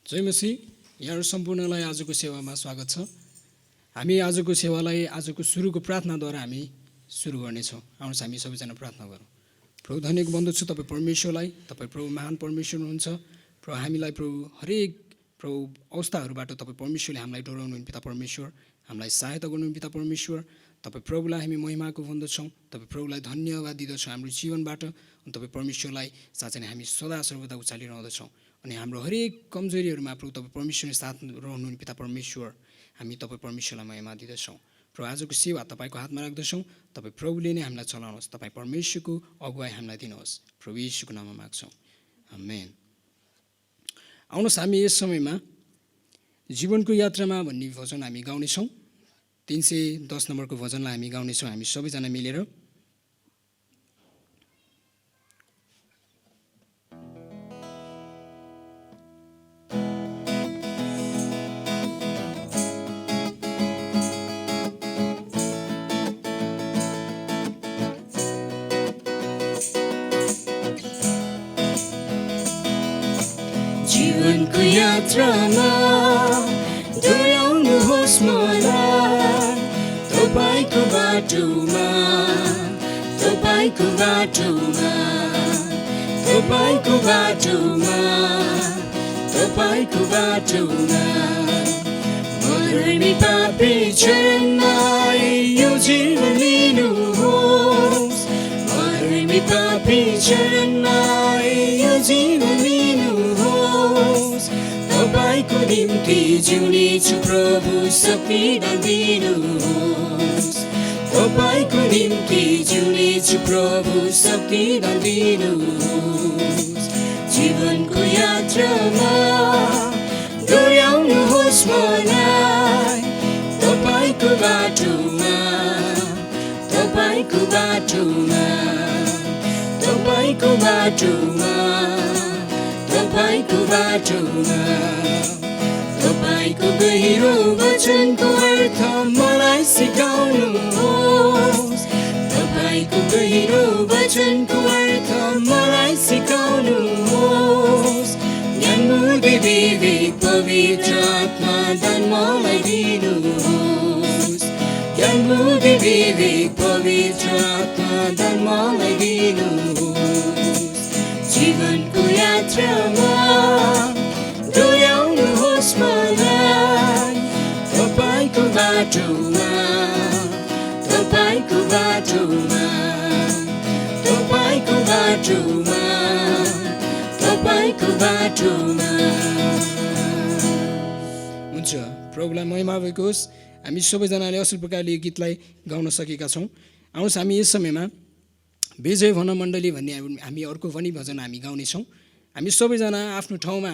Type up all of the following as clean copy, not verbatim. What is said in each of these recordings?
जय मसीह। यहाँ सम्पूर्णलाई आजको सेवामा स्वागत छ। हामी आजको सेवालाई आजको सुरुको प्रार्थनाद्वारा हामी सुरु गर्नेछौँ। आउनुहोस् हामी सबैजना प्रार्थना गरौँ। प्रभु धन्यवाद बन्दछु तपाईँ परमेश्वरलाई। तपाईँ प्रभु महान परमेश्वर हुनुहुन्छ। प्रभु हामीलाई प्रभु हरेक प्रभु अवस्थाहरूबाट तपाईँ परमेश्वरले हामीलाई डोराउनु पिता परमेश्वर, हामीलाई सहायता गर्नु पिता परमेश्वर। तपाईँ प्रभुलाई हामी महिमाको भन्दछौँ। तपाईँ प्रभुलाई धन्यवाद दिँदछौँ हाम्रो जीवनबाट। अनि तपाईँ परमेश्वरलाई साँच्चै नै हामी सदा सर्वदा उचालिरहँदछौँ। अनि हाम्रो हरेक कमजोरीहरूमा प्रभु तपाईँ परमेश्वरले साथ रहनु पिता परमेश्वर। हामी तपाईँ परमेश्वरलाई महिमा दिँदछौँ। प्रभु आजको सेवा तपाईँको हातमा राख्दछौँ। तपाईँ प्रभुले नै हामीलाई चलाउनुहोस्। तपाईँ परमेश्वरको अगुवाई हामीलाई दिनुहोस्। प्रभु येशूको नाममा माग्छौँ, आमेन। आउनुहोस् हामी यस समयमा जीवनको यात्रामा भन्ने भजन हामी गाउनेछौँ। 310 नम्बरको भजनलाई हामी गाउनेछौँ हामी सबैजना मिलेर। जीवनको यात्रामा डोर्याउनुहोस् मलाई तपाईको बाटोमा, तपाईँको बाटोमा, तपाईँको बाटोमा, तपाईँको बाटोमा। मर्ने पापी चरणलाई यो जीवन लिनुहोस्। मर्ने पापी चरणलाई यो जीवन लिनुहोस्। तपाईको निम्ति जिउनेछु प्रभु शक्तिदान दिनुहोस्। तपाईको निम्ति जिउनेछु प्रभु शक्तिदान दिनुहोस्। जीवनको यात्रामा डोर्याउनुहोस् मलाई तपाईको बाटोमा, तपाईँको बाटोमा, तपाईँको बाटोमा, तपाईँको बाटोमा। तपाईँको गहिरो वचनको अर्थ मलाई सिकाउनुहोस्। तपाईँको गहिरो वचनको अर्थ मलाई सिकाउनुहोस्। ज्ञान बुद्धि विवेक पवित्र आत्मा दान मलाई दिनुहोस्। ज्ञान बुद्धि विवेक पवित्र आत्मा दान मलाई दिनुहोस्। जीवनको यात्रामा डोर्याउनुहोस् मलाई तपाईँको बाटोमा, तपाईँको बाटोमा, तपाईँको बाटोमा, तपाईँको बाटोमा। हुन्छ, प्रभुलाई महिमा भएको होस्। हामी सबैजनाले असल प्रकारले यो गीतलाई गाउन सकेका छौँ। आउनुहोस् हामी यस समयमा विजय भन मण्डली भन्ने हामी अर्को पनि भजन हामी गाउनेछौँ। हामी सबैजना आफ्नो ठाउँमा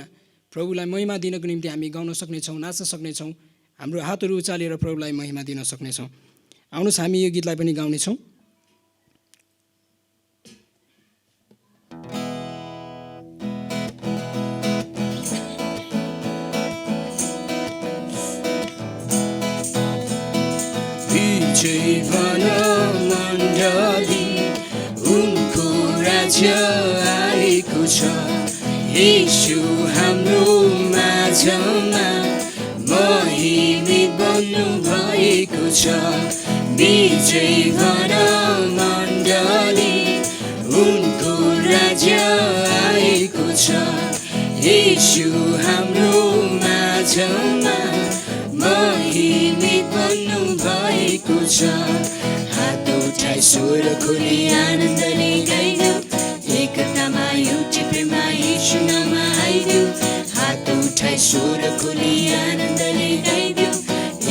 प्रभुलाई महिमा दिनको निम्ति हामी गाउन सक्नेछौँ, नाच्न सक्नेछौँ। हाम्रो हातहरू उचालेर प्रभुलाई महिमा दिन सक्नेछौँ। आउनुहोस् हामी यो गीतलाई पनि गाउनेछौँ। विजय भन मण्डली उनको राज्य आएको छ। येशू हाम्रो माझमा महिमित बन्नु भएको छ। विजय भन मण्डली उनको राज्य आएको छ। येशू हाम्रो माझमा महिमित बन्नु भएको छ। हात उठाई स्वर खोली आनन्दले गाइदेऊ। एकतामा एउटै प्रेममा येशू नाममा आइदेऊ। हात उठाई स्वर खोली आनन्दले गाइदेऊ।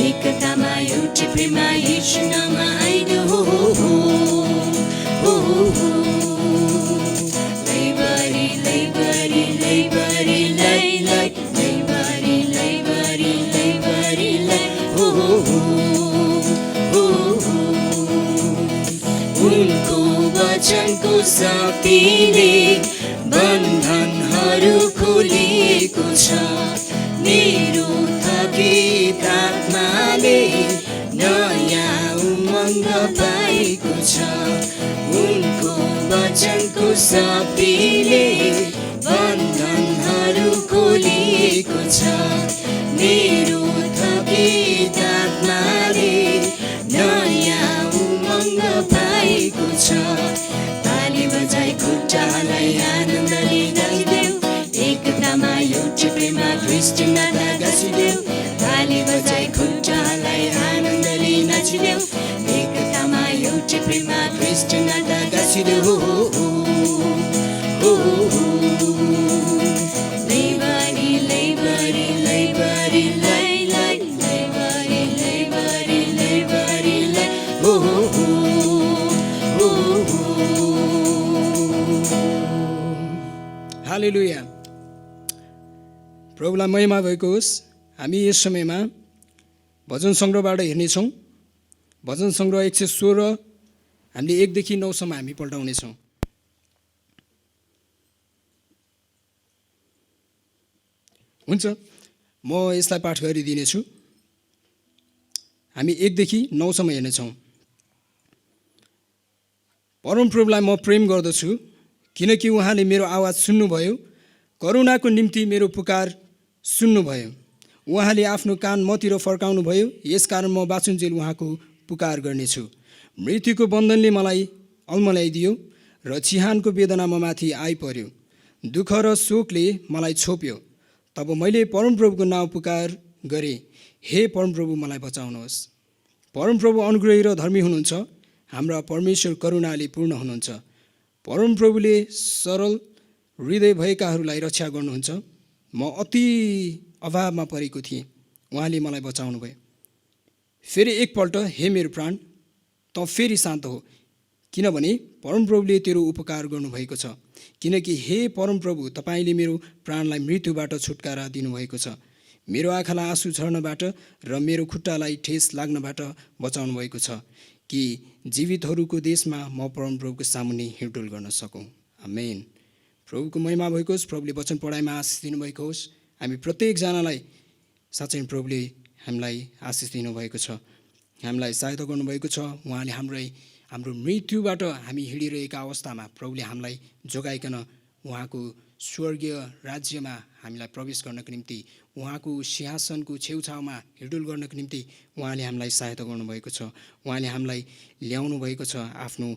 एकतामा एउटै प्रेममा येशू नाममा आइदेऊ। हो हो हो हो हो। लैबरी लैबरी लैबरी लै लै लैबरी लैबरी लैबरी लै हो हो हो हो। उनको वचनको शक्तिले बन्धनहरू खोलिएको छ। मेरो थकित आत्माले नयाँ उमङ्ग पाएको छ। उनको वचनको शक्तिले बन्धनहरू खोलिएको छ। प्रेममा ख्रिस्ट नाता गाँसिदेऊ ताली बजाई खुट्टालाई आनन्दले नाचिदेऊ एकतामा एउटै प्रेममा ख्रिस्ट नाता गाँसिदेऊ लैबारी लैबारी लैबारी लै लै लैबारी लैबारी लैबारी लै हालेलुया। प्रभुलाई महिमा भएको होस्। हामी यस समयमा भजन सङ्ग्रहबाट हेर्नेछौँ। भजन सङ्ग्रह 116 हामीले 1 देखि 9 सम्म हामी पल्टाउनेछौँ। हुन्छ, म यसलाई पाठ गरिदिनेछु। हामी 1 देखि 9 सम्म हेर्नेछौँ। परमप्रभुलाई म प्रेम गर्दछु किनकि उहाँले मेरो आवाज सुन्नुभयो, करुणाको निम्ति मेरो पुकार सुन्नुभयो। उहाँले आफ्नो कान मतिर फर्काउनुभयो, यसकारण म बाँचुन्जेल उहाँको पुकार गर्नेछु। मृत्युको बन्धनले मलाई अल्मल्याइदियो र चिहानको वेदना म माथि आइपर्यो। दुःख र शोकले मलाई छोप्यो। तब मैले परमप्रभुको नाउँ पुकार गरेँ, हे परमप्रभु मलाई बचाउनुहोस्। परमप्रभु अनुग्रही र धर्मी हुनुहुन्छ, हाम्रा परमेश्वर करुणाले पूर्ण हुनुहुन्छ। परमप्रभुले सरल हृदय भएकाहरूलाई रक्षा गर्नुहुन्छ। म अति अभावमा परेको थिएँ, उहाँले मलाई बचाउनु भयो। फेरि एकपल्ट हे मेरो प्राण त फेरि शान्त हो, किनभने परमप्रभुले तेरो उपकार गर्नुभएको छ। किनकि हे परमप्रभु तपाईँले मेरो प्राणलाई मृत्युबाट छुटकारा दिनुभएको छ। मेरो आँखालाई आँसु झर्नबाट र मेरो खुट्टालाई ठेस लाग्नबाट बचाउनु भएको छ, कि जीवितहरूको देशमा म परमप्रभुको सामुन्ने हिँडडुल गर्न सकौँ। आमेन। प्रभुको महिमा भएको होस्। प्रभुले वचन पढाइमा आशिष दिनुभएको होस्। हामी प्रत्येकजनालाई साँच्चै प्रभुले हामीलाई आशिष दिनुभएको छ, हामीलाई सहायता गर्नुभएको छ। उहाँले हाम्रो मृत्युबाट हामी हिँडिरहेका अवस्थामा प्रभुले हामीलाई जोगाइकन उहाँको स्वर्गीय राज्यमा हामीलाई प्रवेश गर्नको निम्ति, उहाँको सिंहासनको छेउछाउमा हिँडडुल गर्नको निम्ति उहाँले हामीलाई सहायता गर्नुभएको छ। उहाँले हामीलाई ल्याउनु भएको छ आफ्नो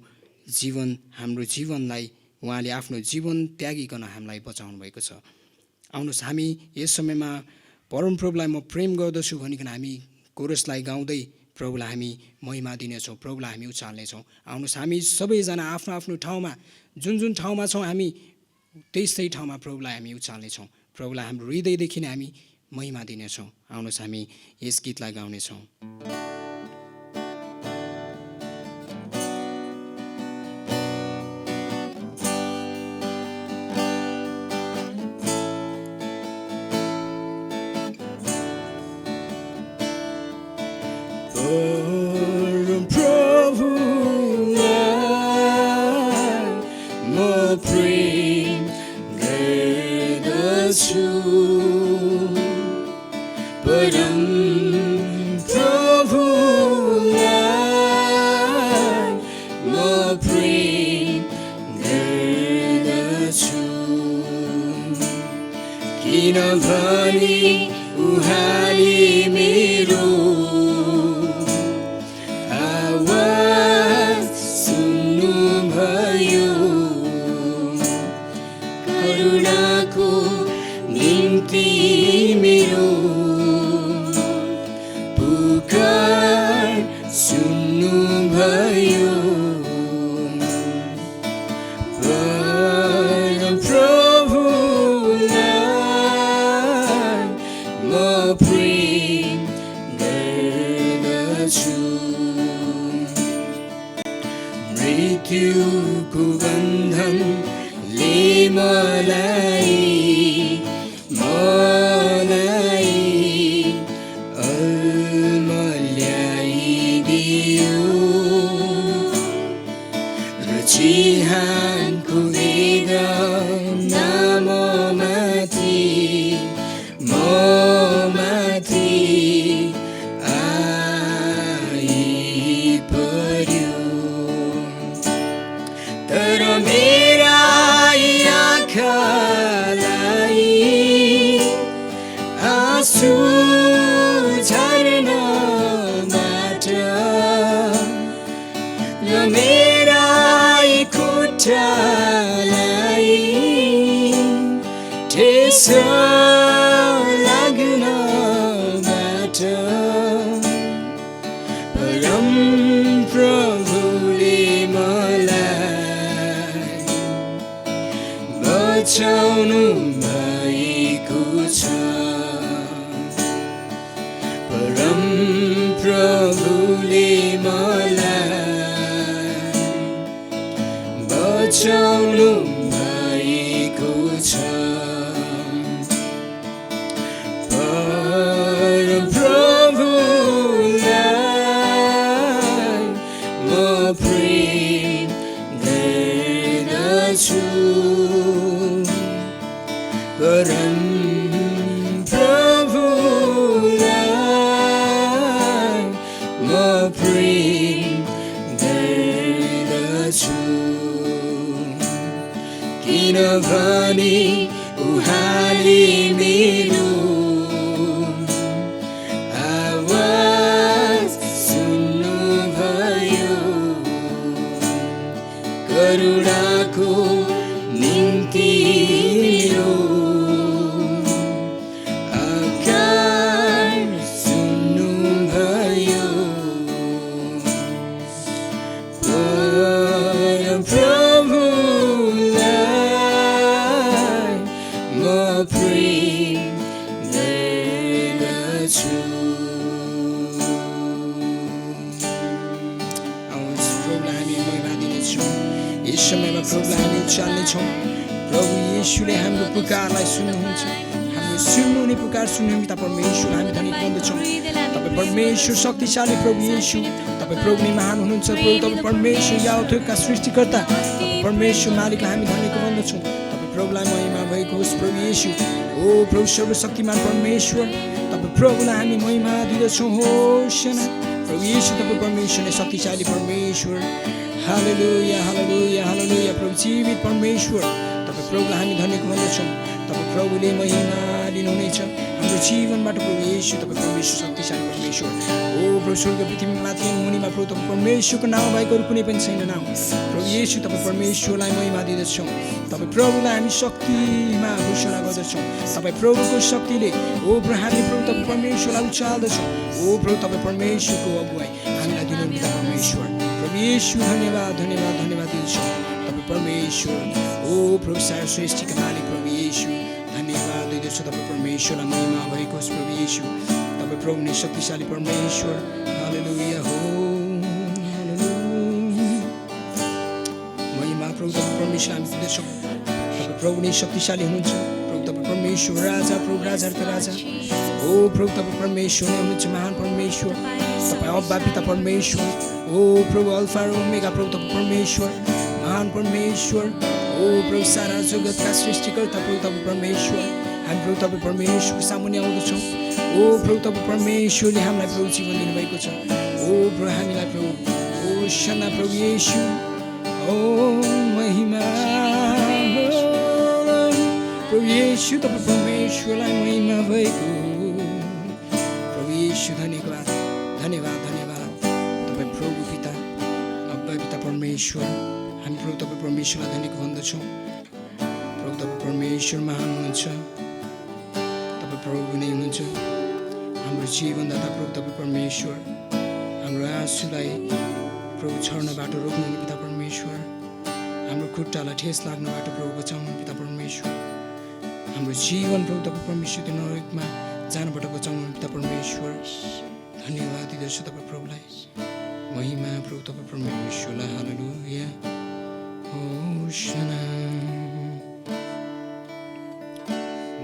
जीवन, हाम्रो जीवनलाई उहाँले आफ्नो जीवन त्यागिकन हामीलाई बचाउनु भएको छ। आउनुहोस् हामी यस समयमा परमप्रभुलाई म प्रेम गर्दछु भनिकन हामी कोरसलाई गाउँदै प्रभुलाई हामी महिमा दिनेछौँ, प्रभुलाई हामी उचाल्नेछौँ। आउनुहोस् हामी सबैजना आफ्नो आफ्नो ठाउँमा जुन जुन ठाउँमा छौँ हामी त्यस्तै ठाउँमा प्रभुलाई हामी उचाल्नेछौँ। प्रभुलाई हाम्रो हृदयदेखि नै हामी महिमा दिनेछौँ। आउनुहोस् हामी यस गीतलाई गाउनेछौँ। किनभने उहाँले मेरो आवाज सुन्नुभयो, करुणाको निम्ति मेरो पुकार सुन्नुभयो। मृत्युको बन्धनले मलाई अल्मल्याइदियो र चिहानको वेदना म माथि आइपर्यो। तर मेरा आँखालाई आँसु झर्नबाट र मेरा खुट्टालाई ठेस बचाउनु भएको छ परम प्रभुले मलाई बचाउनु भएको छ परम प्रभुलाई म प्रेम गर्दछु परम प्रभुलाई म प्रेम गर्दछु किनभने उहाँले मेरो आवाज सुन्नुभयो करुणाको निम्ति मेरो आकार सुन्नुभयो परम प्रभुलाई म प्रेम गर्दछु आउनुहोस् प्रभुलाई हामी महिमा दिनेछौँ यस समयमा प्रभुलाई हामी उचाल्नेछौँ प्रभु येशूले हाम्रो पुकारलाई सुन्नुहुन्छ हाम्रो सुन्नुहुने पुकार सुन्नु पिता परमेश्वर हामी धन्यवाद गर्दछौँ तपाईँ परमेश्वर शक्तिशाली प्रभु येशू तपाईँ प्रभु नै महान हुनुहुन्छ प्रभु तपाईँ परमेश्वर यावथका सृष्टिकर्ता तपाईँ परमेश्वर मालिकलाई हामी धन्यवाद गर्दछौँ तपाईँ प्रभुलाई महिमा भएको होस् प्रभु येशू ओ प्रभु सर्वशक्तिमान परमेश्वर तपाईँ प्रभुलाई हामी महिमा दिँदछौँ होस् प्रभु येशू तपाईँ परमेश्वर नै शक्तिशाली परमेश्वर हालेलुया हालेलुया हालेलुया प्रभु जीवित परमेश्वर तपाईँ प्रभुलाई हामी धन्यवाद गर्दछौँ तपाईँ प्रभुले महिमा लिनुहुनेछ हाम्रो जीवनबाट प्रभु येशू तपाईँ परमेश्वर शक्तिशाली परमेश्वर ओ प्रभु स्वर्ग पृथ्वी माथि मुनिमा प्रभु तपाईँ परमेश्वरको नाम भएको अरू कुनै पनि छैन नाम प्रभु येशू तपाईँ परमेश्वरलाई महिमा दिँदछौँ तपाईँ प्रभुलाई हामी शक्तिमा घोषणा गर्दछौँ तपाईँ प्रभुको शक्तिले ओ प्रभु हामी प्रभु तपाईँ परमेश्वरलाई उचाल्दछौँ ओ प्रभु तपाईँ परमेश्वरको अगुवाई हामीलाई दिनु पिता परमेश्वर प्रभु येशू धन्यवाद धन्यवाद धन्यवाद दिन्छौँ तपाईँ परमेश्वर ओ प्रभु सारा सृष्टिका मालिक प्रभु येशू धन्यवाद दिँदछु तपाईँ परमेश्वरलाई महिमा भएको होस् प्रभु येशू तपाईँ प्रभु नै शक्तिशाली परमेश्वर हालेलुया हो महिमा प्रभु तपाईँ परमेश्वर हामी दिँदछौँ तपाईँ प्रभु नै शक्तिशाली हुनुहुन्छ प्रभु तपाईँ परमेश्वर राजा प्रभु राजाहरूको राजा ओ प्रभु तपाईँ परमेश्वर नै हुनुहुन्छ महान परमेश्वर तपाईँ अब्बा पिता परमेश्वर ओ प्रभु अल्फा र ओमेगा प्रभु तपाईँ परमेश्वर महान परमेश्वर ओ प्रभु सारा जगतका सृष्टिकर्ता प्रभु तपाईँ परमेश्वर हामी प्रभु तपाईँ परमेश्वरको सामुन्ने आउँदछौँ ओ प्रभु तपाईँ परमेश्वरले हामीलाई प्रभु जीवन दिनुभएको छ ओ प्रभु हामीलाई प्रभु ओ सना प्रभु येशू ओ महिमा प्रभु येशू तपाईँ परमेश्वरलाई महिमा भएको प्रभु येशू धन्यवाद धन्यवाद धन्यवाद तपाईँ प्रभु पिता अब्बा पिता परमेश्वर हामी प्रभु तपाईँ परमेश्वरलाई धन्यवाद भन्दछौँ प्रभु तपाईँ परमेश्वर महान हुनुहुन्छ तपाईँ प्रभु नै हुनुहुन्छ हाम्रो जीवनदाता प्रभु तपाईँ परमेश्वर हाम्रो आँसुलाई प्रभु छर्नबाट रोक्नुहुने पिता परमेश्वर हाम्रो खुट्टालाई ठेस लाग्नबाट प्रभु बचाउनु पिता परमेश्वर हाम्रो जीवन प्रभु तपाईँ परमेश्वर नरकमा जानबाट बचाउनु पिता परमेश्वर धन्यवाद दिँदछु तपाईँ प्रभुलाई महिमा प्रभु तपाईँ परमेश्वरलाई हालेलुया होसना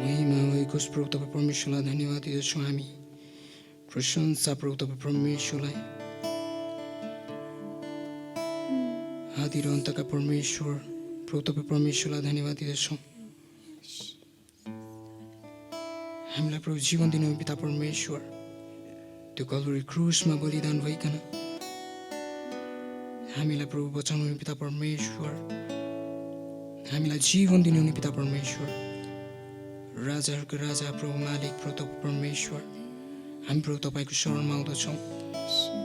महिमा भएको प्रभु तपाईँ परमेश्वरलाई धन्यवाद दिँदछौँ हामी प्रशंसा प्रभु तपाईँ परमेश्वरलाई आदि र अन्तका परमेश्वर प्रभु तपाईँ परमेश्वरलाई धन्यवाद दिँदछौँ हामीलाई प्रभु जीवन दिनु पिता परमेश्वर त्यो कल्भरी क्रुसमा बलिदान भइकन हामीलाई प्रभु बचाउनु पिता परमेश्वर हामीलाई जीवन दिनुहुने पिता परमेश्वर राजाहरूको राजा प्रभु मालिक प्रभु तपाईँ परमेश्वर हामी प्रभु तपाईँको शरणमा आउँदछौँ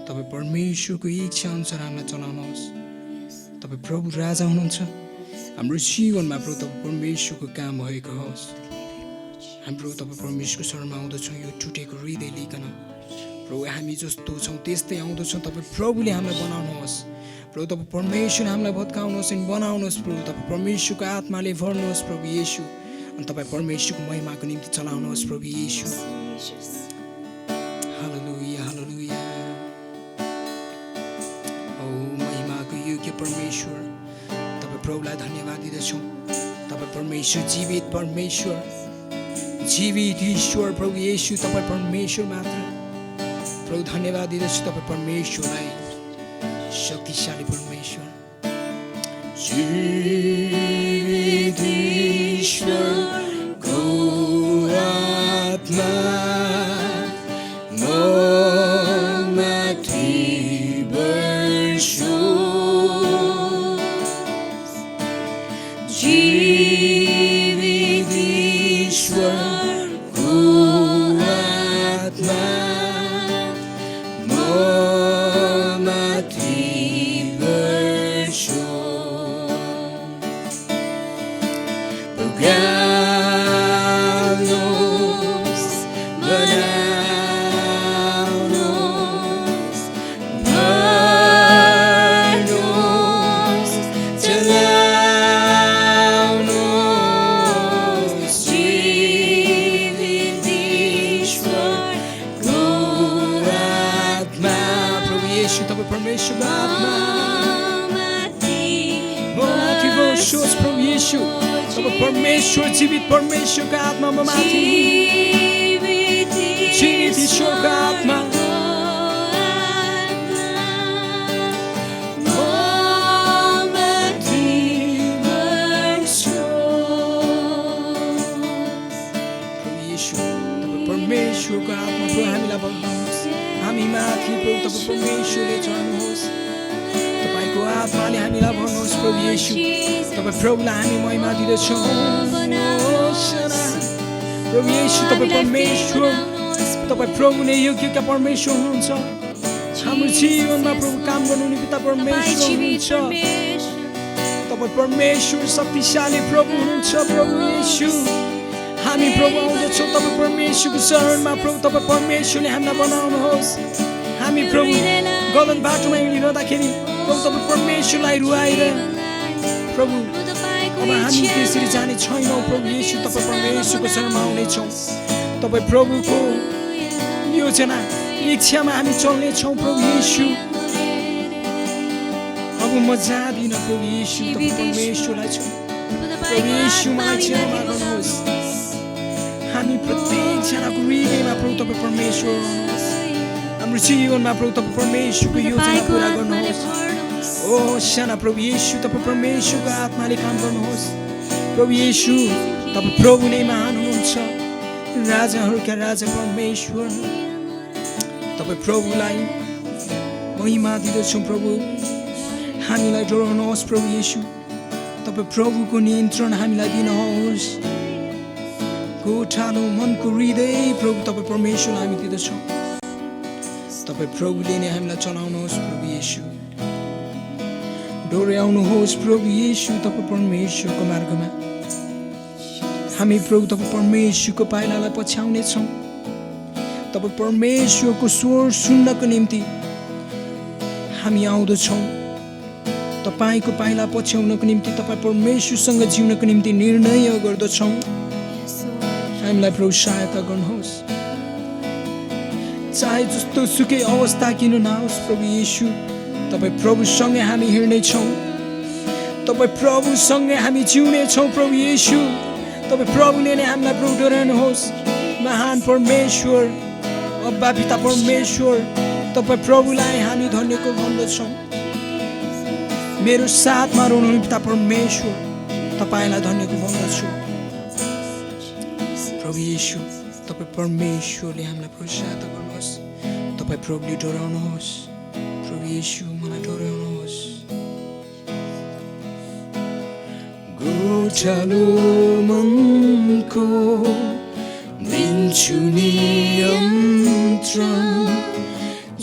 तपाईँ परमेश्वरको इच्छा अनुसार हामीलाई चलाउनुहोस् तपाईँ प्रभु राजा हुनुहुन्छ हाम्रो जीवनमा प्रभु तपाईँ परमेश्वरको काम भएको होस् हामी प्रभु तपाईँ परमेश्वरको शरणमा आउँदछौँ यो टुटेको हृदय लिइकन प्रभु हामी जस्तो छौँ त्यस्तै आउँदछौँ तपाईँ प्रभुले हामीलाई बनाउनुहोस् प्रभु तपाईँ परमेश्वर हामीलाई भत्काउनुहोस् अनि बनाउनुहोस् प्रभु तपाईँ परमेश्वरको आत्माले भर्नुहोस् प्रभु येशू अनि तपाईँ परमेश्वरको महिमाको निम्ति चलाउनुहोस् प्रभु येशू हालेलुया हालेलुया ओ महिमाको योग्य परमेश्वर तपाईँ प्रभुलाई धन्यवाद दिँदछौँ तपाईँ परमेश्वर जीवित ईश्वर प्रभु येशू तपाईँ परमेश्वर मात्र प्रभु धन्यवाद दिँदछु तपाईँ परमेश्वरलाई शक्तिशाली परमेश्वर जीवित ईश्वरको आत्मा ममाथि बर्सोस् जीवित ईश्वरको आत्मा परमेश्वर जीवित परमेश्वरको आत्मा माथि जीवित ईश्वरको आत्मा परमेश्वरको आत्मा प्रभु हामीलाई बगाउनुहोस् हामी माथि प्रभु तपाईँ परमेश्वरले चढ्नुहोस् तपाईँको आत्माले हामीलाई भन्नुहोस् प्रभु येशू तपाईँ प्रभुलाई हामी महिमा दिँदछौँ प्रभु येशू तपाईँ परमेश्वर तपाईँ प्रभु नै योग्यका परमेश्वर हुनुहुन्छ हाम्रो जीवनमा प्रभु काम गर्नु पिता परमेश्वर हुनुहुन्छ तपाईँ परमेश्वर शक्तिशाली प्रभु हुनुहुन्छ प्रभु येशू हामी प्रभु आउँदछौँ तपाईँ परमेश्वरको शरणमा प्रभु तपाईँ परमेश्वरले हामीलाई बनाउनुहोस् हामी प्रभु गलत बाटोमा हिँडिरहँदाखेरि प्रभु तपाईँ परमेश्वरलाई रुवाएर प्रभु अब हामी त्यसरी जाने छैनौँ प्रभु येशू तपाईँ परमेश्वरको शरणमा आउनेछौँ तपाईँ प्रभुको योजना इच्छामा हामी चल्नेछौँ प्रभु येशू अब म जाँदिनँ प्रभु येशू तपाईँ परमेश्वरलाई छु प्रभु येशू मलाई क्षमा गर्नुहोस् हामी प्रत्येकजनाको हृदयमा प्रभु तपाईँ परमेश्वर हुनुहोस् हाम्रो जीवनमा प्रभु तपाईँ परमेश्वरको योजना पुरा गर्नुहोस् ओ साना प्रभु येशू तपाईँ परमेश्वरको आत्माले काम गर्नुहोस् प्रभु येशू तपाईँ प्रभु नै महान हुनुहुन्छ राजाहरूका राजा परमेश्वर तपाईँ प्रभुलाई महिमा दिँदछौँ प्रभु हामीलाई डराउनुहोस् प्रभु येशू तपाईँ प्रभुको नियन्त्रण हामीलाई दिनुहोस् गोठालो मनको हृदय प्रभु तपाईँ परमेश्वरलाई हामी दिँदछौँ तपाईँ प्रभुले नै हामीलाई चलाउनुहोस् प्रभु येशू डोर्याउनुहोस् प्रभु येशू तपाईँ परमेश्वरको मार्गमा हामी प्रभु तपाईँ परमेश्वरको पाइलालाई पछ्याउनेछौँ तपाईँ परमेश्वरको स्वर सुन्नको निम्ति हामी आउँदछौँ तपाईँको पाइला पछ्याउनको निम्ति तपाईँ परमेश्वरसँग जिउनको निम्ति निर्णय गर्दछौँ हामीलाई प्रभु सहायता गर्नुहोस् चाहे जस्तो सुकै अवस्था किन नहोस् प्रभु येशू तपाईँ प्रभुसँगै हामी हिँड्नेछौँ तपाईँ प्रभुसँगै हामी जिउनेछौँ प्रभु येशू तपाईँ प्रभुले नै हामीलाई प्रभु डोर्याउनुहोस् महान परमेश्वर अब्बा पिता परमेश्वर तपाईँ प्रभुलाई हामी धन्यको भन्दछौँ मेरो साथमा रहनुहुने पिता परमेश्वर तपाईँलाई धन्यको भन्दछु प्रभु येशू तपाईँ परमेश्वरले हामीलाई प्रोत्साहित गर्नुहोस् तपाईँ प्रभुले डराउनुहोस् प्रभु येशू मलाई डराउनुहोस् गोठालो मनको दिन्छु नियन्त्रण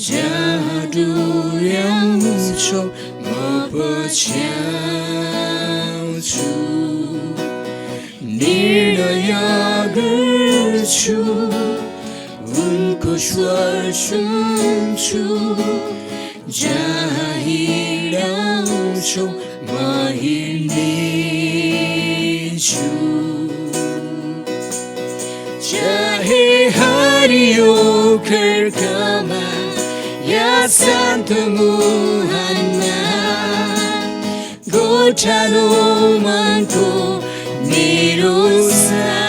जहाँ डोर्याउँछौ म पछ्याउँछु निर्णय गर्छु उनको स्वर सुन्छु जहाँ हिँड्दा छेउ म हिँड्नेछु चाहे हरियो खड्कामा या शान्त मुहानमा गोठालो मनको मेरो साथ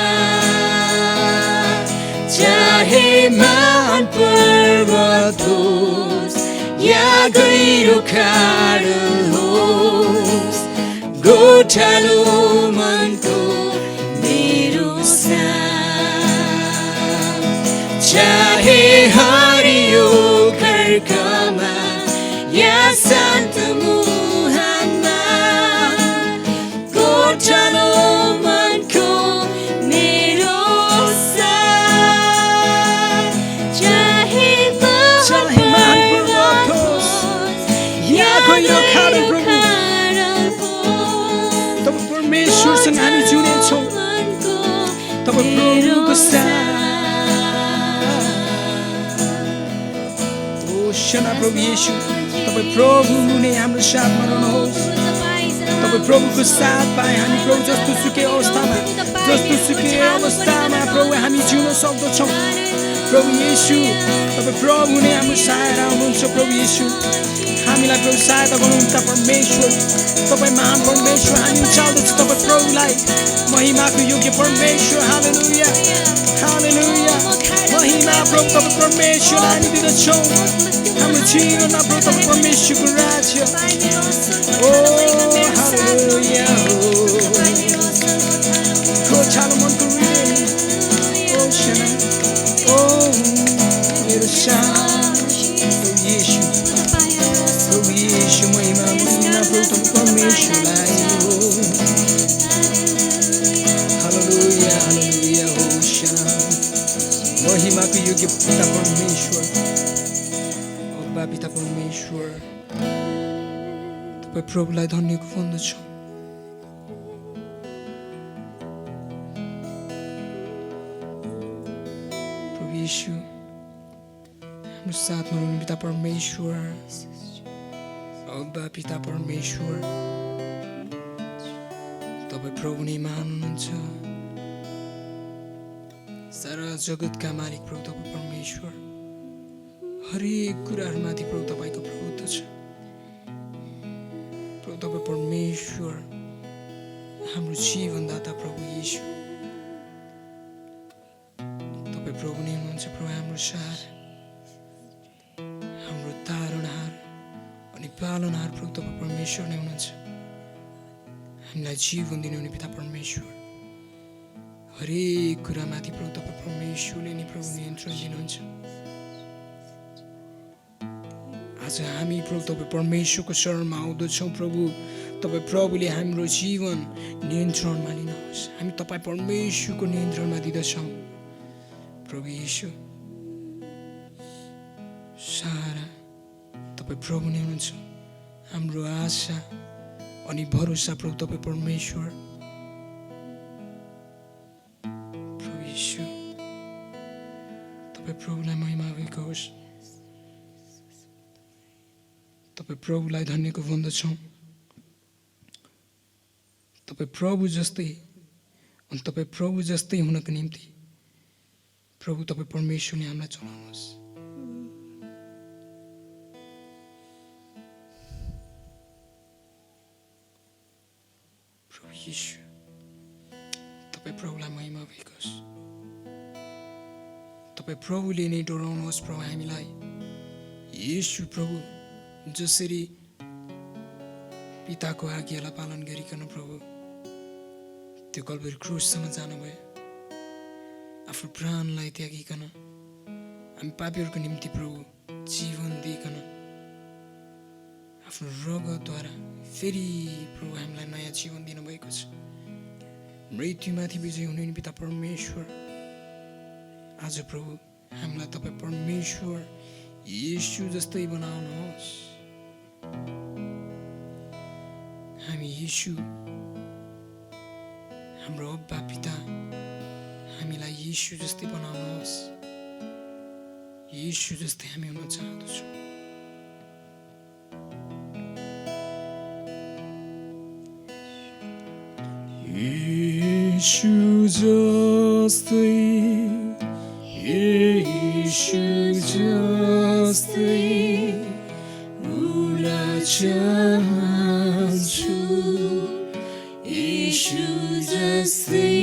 चाहे महान पर्वत होस् या गहिरो खाड होस् गोठालो मनको मेरो साथ चाहे हरियो खड्कामा या शान्त मुहानमा गोठालो मनको मेरो साथ चाहे महान पर्वत होस् या गहिरो खाड प्रभु तपाईँ परमेश्वरसँग हामी जुनेछौँ तपाईँ प्रभुको साथ ओ शना प्रभु येशू तपाईँ प्रभु नै हाम्रो साथमा रहनुहोस् तपाईँ प्रभुको साथ पाए हामी प्रभु जस्तो सुकै अवस्थामा प्रभु हामी जिउन सक्दछौँ प्रभु येशू तपाईँ प्रभु नै हाम्रो सहायता हुनुहुन्छ प्रभु येशू हामीलाई प्रभु सहायता गर्नुहुन्छ परमेश्वर तपाईँ महान परमेश्वर हामी उचाल्दछौँ तपाईँ प्रभुलाई महिमाको योग्य परमेश्वर हालेलुया हालेलुया महिमा प्रभु तपाईँ परमेश्वरलाई हामी दिँदछौँ हाम्रो जीवनमा प्रभु तपाईँ परमेश्वरको राज्य ओ हालेलुया गोठालो मनको हृदय ओ शना ओ मेरो साथ प्रभु येशू महिमा प्रभु तपाईँ परमेश्वरलाई हालेलुया हालेलुया हो शना महिमाको योग्य पिता परमेश्वर अब्बा पिता परमेश्वर तपाईँ प्रभुलाई धन्यवाद भन्दछौँ प्रभु येशू हाम्रो साथमा हुनु पिता परमेश्वर अब्बा पिता परमेश्वर तपाईँ प्रभु नै महान हुनुहुन्छ सारा जगतका मालिक प्रभु तपाईँ परमेश्वर हरेक कुराहरूमाथि प्रभु तपाईँको प्रभुत्व छ प्रभु तपाईँ परमेश्वर हाम्रो जीवनदाता प्रभु येशू तपाईँ प्रभु नै हुनुहुन्छ प्रभु हाम्रो सहारा हाम्रो तारणहार अनि पालनहार प्रभु तपाईँ परमेश्वर नै हुनुहुन्छ हामीलाई जीवन दिनुहुने पिता परमेश्वर हरेक कुरामाथि प्रभु तपाईँ परमेश्वरले नै प्रभु नियन्त्रण दिनुहुन्छ आज हामी प्रभु तपाईँ परमेश्वरको शरणमा आउँदछौँ प्रभु तपाईँ प्रभुले हाम्रो जीवन नियन्त्रणमा लिनुहोस् हामी तपाईँ परमेश्वरको नियन्त्रणमा दिँदछौँ प्रभु येशू सहारा तपाईँ प्रभु नै हुनुहुन्छ हाम्रो आशा अनि भरोसा प्रभु तपाईँ परमेश्वर प्रभु येशू तपाईँ प्रभुलाई महिमा भएको होस् तपाईँ प्रभुलाई धन्यवाद भन्दछौँ तपाईँ प्रभु जस्तै अनि तपाईँ प्रभु जस्तै हुनको निम्ति प्रभु तपाईँ परमेश्वरले हामीलाई चलाउनुहोस् प्रभु येशू तपाईँ प्रभुलाई महिमा भएको होस् तपाईँ प्रभुले नै डोराउनुहोस् प्रभु हामीलाई येशू प्रभु जसरी पिताको आज्ञालाई पालन गरिकन प्रभु त्यो कल्भरी क्रुससम्म जानुभयो आफ्नो प्राणलाई त्यागिकन हामी पापीहरूको निम्ति प्रभु जीवन दिइकन आफ्नो रगतद्वारा फेरि प्रभु हामीलाई नयाँ जीवन दिनुभएको छ मृत्युमाथि विजय हुने पिता परमेश्वर आज प्रभु हामीलाई तपाईँ परमेश्वर येशू जस्तै बनाउनुहोस् हामी येशू हाम्रो अब्बा पिता हामीलाई येशू जस्तै बनाउनुहोस् येशू जस्तै हामी हुन चाहन्छौँ यीशु जस्तै यीशु जस्तै हुन चाहन्छु यीशु जस्तै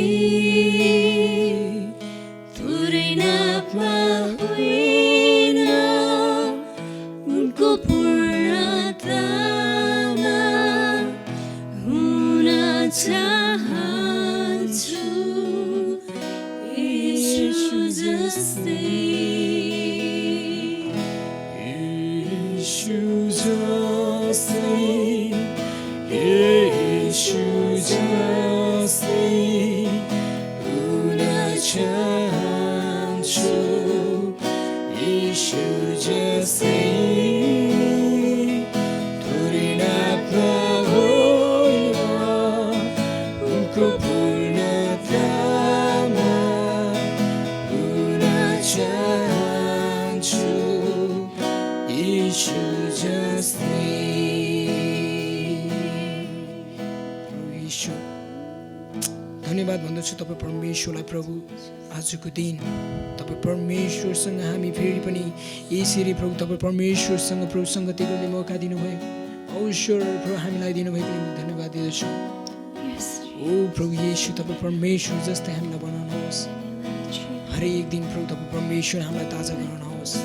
थोरै नापमा होइन उनको पूर्णतामा हुन चाहन्छु यीशु जस्तै यीशु जस्तै यीशु जस्तै हुन चाहन्छु यीशु जस्तै थोरै नापमा होइन उनको पूर्णतामा हुन चाहन्छु यीशु जस्तै यीशु धन्यवाद भन्दछु तपाईँ परमेश्वरलाई प्रभु आजको दिन तपाईँ परमेश्वरसँग हामी फेरि पनि यसरी प्रभु तपाईँ परमेश्वरसँग प्रभु सङ्गति गर्ने मौका दिनुभयो अवसर प्रभु हामीलाई दिनुभएको निम्ति धन्यवाद दिँदछौँ ओ प्रभु येशू तपाईँ परमेश्वर जस्तै हामीलाई बनाउनुहोस् हरेक दिन प्रभु तपाईँ परमेश्वर हामीलाई ताजा गराउनुहोस्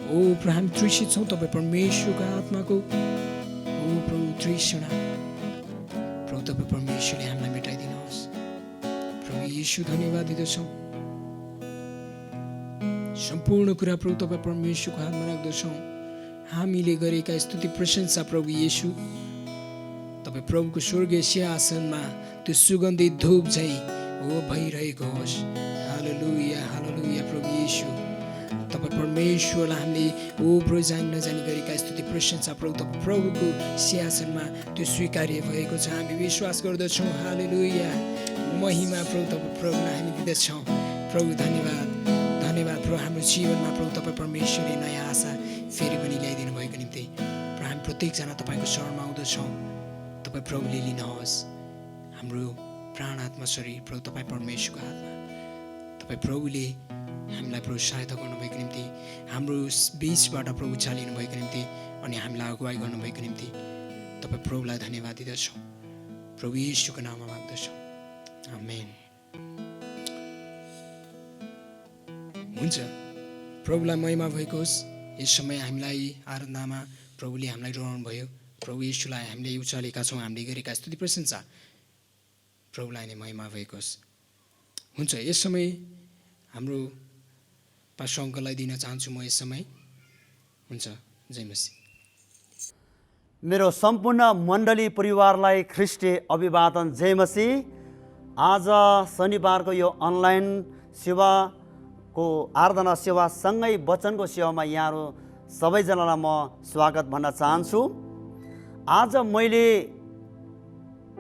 ओ प्रभु हामी तृषित छौँ तपाईँ परमेश्वरको आत्माको ओ प्रभु तृष्णा प्रभु तपाईँ परमेश्वरले हामीलाई मेटाइदिनुहोस् प्रभु येशू धन्यवाद दिँदछौँ सम्पूर्ण कुरा प्रभु तपाईँ परमेश्वरको हातमा राख्दछौँ हामीले गरेका स्तुति प्रशंसा प्रभु येशू तपाईँ प्रभुको स्वर्गीय सिंहासनमा त्यो सुगन्धित धूप झैँ हो भइरहेको होस् हालेलुया हालेलुया प्रभु येशू तपाईँ परमेश्वरलाई हामीले ओ प्रभु जानी नजानी गरेका स्तुति प्रशंसा प्रभु तपाईँ प्रभुको सिंहासनमा त्यो स्वीकार्य भएको छ हामी विश्वास गर्दछौँ हालेलुया महिमा प्रभु तपाईँ प्रभुलाई हामी दिँदछौँ प्रभु धन्यवाद धन्यवाद प्रभु हाम्रो जीवनमा प्रभु तपाईँ परमेश्वरले नयाँ आशा फेरि पनि ल्याइदिनु भएको निम्ति प्रभु हामी प्रत्येकजना तपाईँको शरणमा आउँदछौँ तपाईँ प्रभुले लिनुहोस् हाम्रो प्राण आत्मा शरीर प्रभु तपाईँ परमेश्वरको हातमा तपाईँ प्रभुले हामीलाई प्रभु सहायता गर्नुभएको निम्ति हाम्रो बिचबाट प्रभु चालिनु भएको निम्ति अनि हामीलाई अगुवाई गर्नुभएको निम्ति तपाईँ प्रभुलाई धन्यवाद दिँदछौँ प्रभु येशूको नाममा माग्दछौँ आमेन हुन्छ प्रभुलाई महिमा भएको होस् यस समय हामीलाई आराधनामा प्रभुले हामीलाई डराउनु भयो प्रभु येशूलाई हामीले उचालेका छौँ हामीले गरेका स्तुति प्रशंसा प्रभुलाई नै महिमा भएको होस् हुन्छ यस समय हाम्रो पास्टर अङ्कललाई दिन चाहन्छु म यस समय हुन्छ जय मसीह मेरो सम्पूर्ण मण्डली परिवारलाई ख्रिस्टे अभिवादन जय मसीह आज शनिबारको यो अनलाइन सेवाको आराधना सेवासँगै वचनको सेवामा यहाँहरू सबैजनालाई म स्वागत भन्न चाहन्छु आज मैले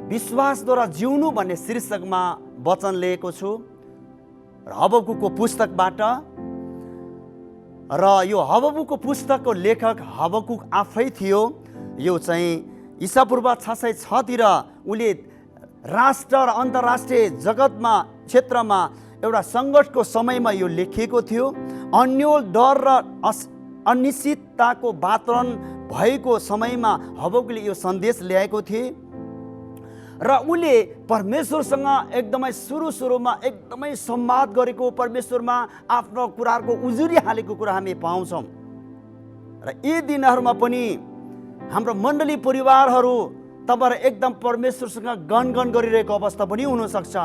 विश्वासद्वारा जिउनु भन्ने शीर्षकमा वचन लिएको छु हबकुकको पुस्तकबाट र यो हबकुकको पुस्तकको लेखक हबकुक आफै थियो यो चाहिँ ईसापूर्व 606 तिर उले राष्ट्र र अन्तर्राष्ट्रिय जगतमा क्षेत्रमा एउटा सङ्कटको समयमा यो लेखिएको थियो अन्यल डर र अनिश्चितताको वातावरण भएको समयमा हबकुकले यो सन्देश ल्याएको थिए र उले परमेश्वरसँग एकदमै सुरुमा एकदमै संवाद गरेको परमेश्वरमा आफ्नो कुराहरूको उजुरी हालेको कुरा हामी पाउँछौँ र यी दिनहरूमा पनि हाम्रो मण्डली परिवारहरू तपाईँहरू एकदम परमेश्वरसँग गनगन गरिरहेको अवस्था पनि हुनसक्छ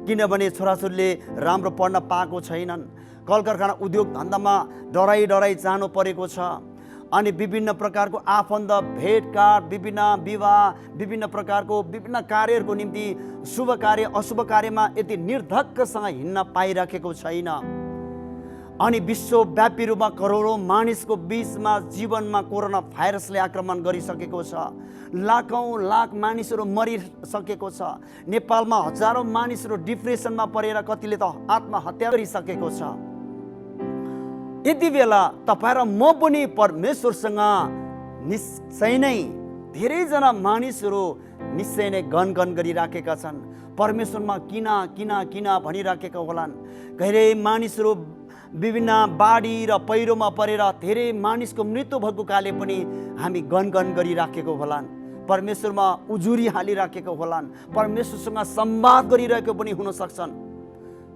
किनभने छोराछोरीले राम्रो पढ्न पाएको छैनन् कल कारखाना उद्योग धन्दामा डराई जानु परेको छ अनि विभिन्न प्रकारको आफन्त भेटघाट विभिन्न विवाह विभिन्न प्रकारको विभिन्न कार्यहरूको निम्ति शुभ कार्य अशुभ कार्यमा यति निर्धक्कसँग हिँड्न पाइराखेको छैन अनि विश्वव्यापी रूपमा करोडौँ मानिसको बीचमा जीवनमा कोरोना भाइरसले आक्रमण गरिसकेको छ लाखौँ लाख मानिसहरू मरिसकेको छ नेपालमा हजारौँ मानिसहरू डिप्रेसनमा परेर कतिले त आत्महत्या गरिसकेको छ यति बेला तपाईँ र म पनि परमेश्वरसँग निश्चय नै धेरैजना मानिसहरू निश्चय नै गनगन गरिराखेका छन् परमेश्वरमा किन किन किन भनिराखेका होलान्। धेरै मानिसहरू विभिन्न बाढी र पहिरोमा परेर धेरै मानिसको मृत्यु भएको काले पनि हामी गनगन गरिराखेको होलान्। परमेश्वरमा उजुरी हालिराखेको होलान्। परमेश्वरसँग संवाद गरिरहेको पनि हुन सक्छन्।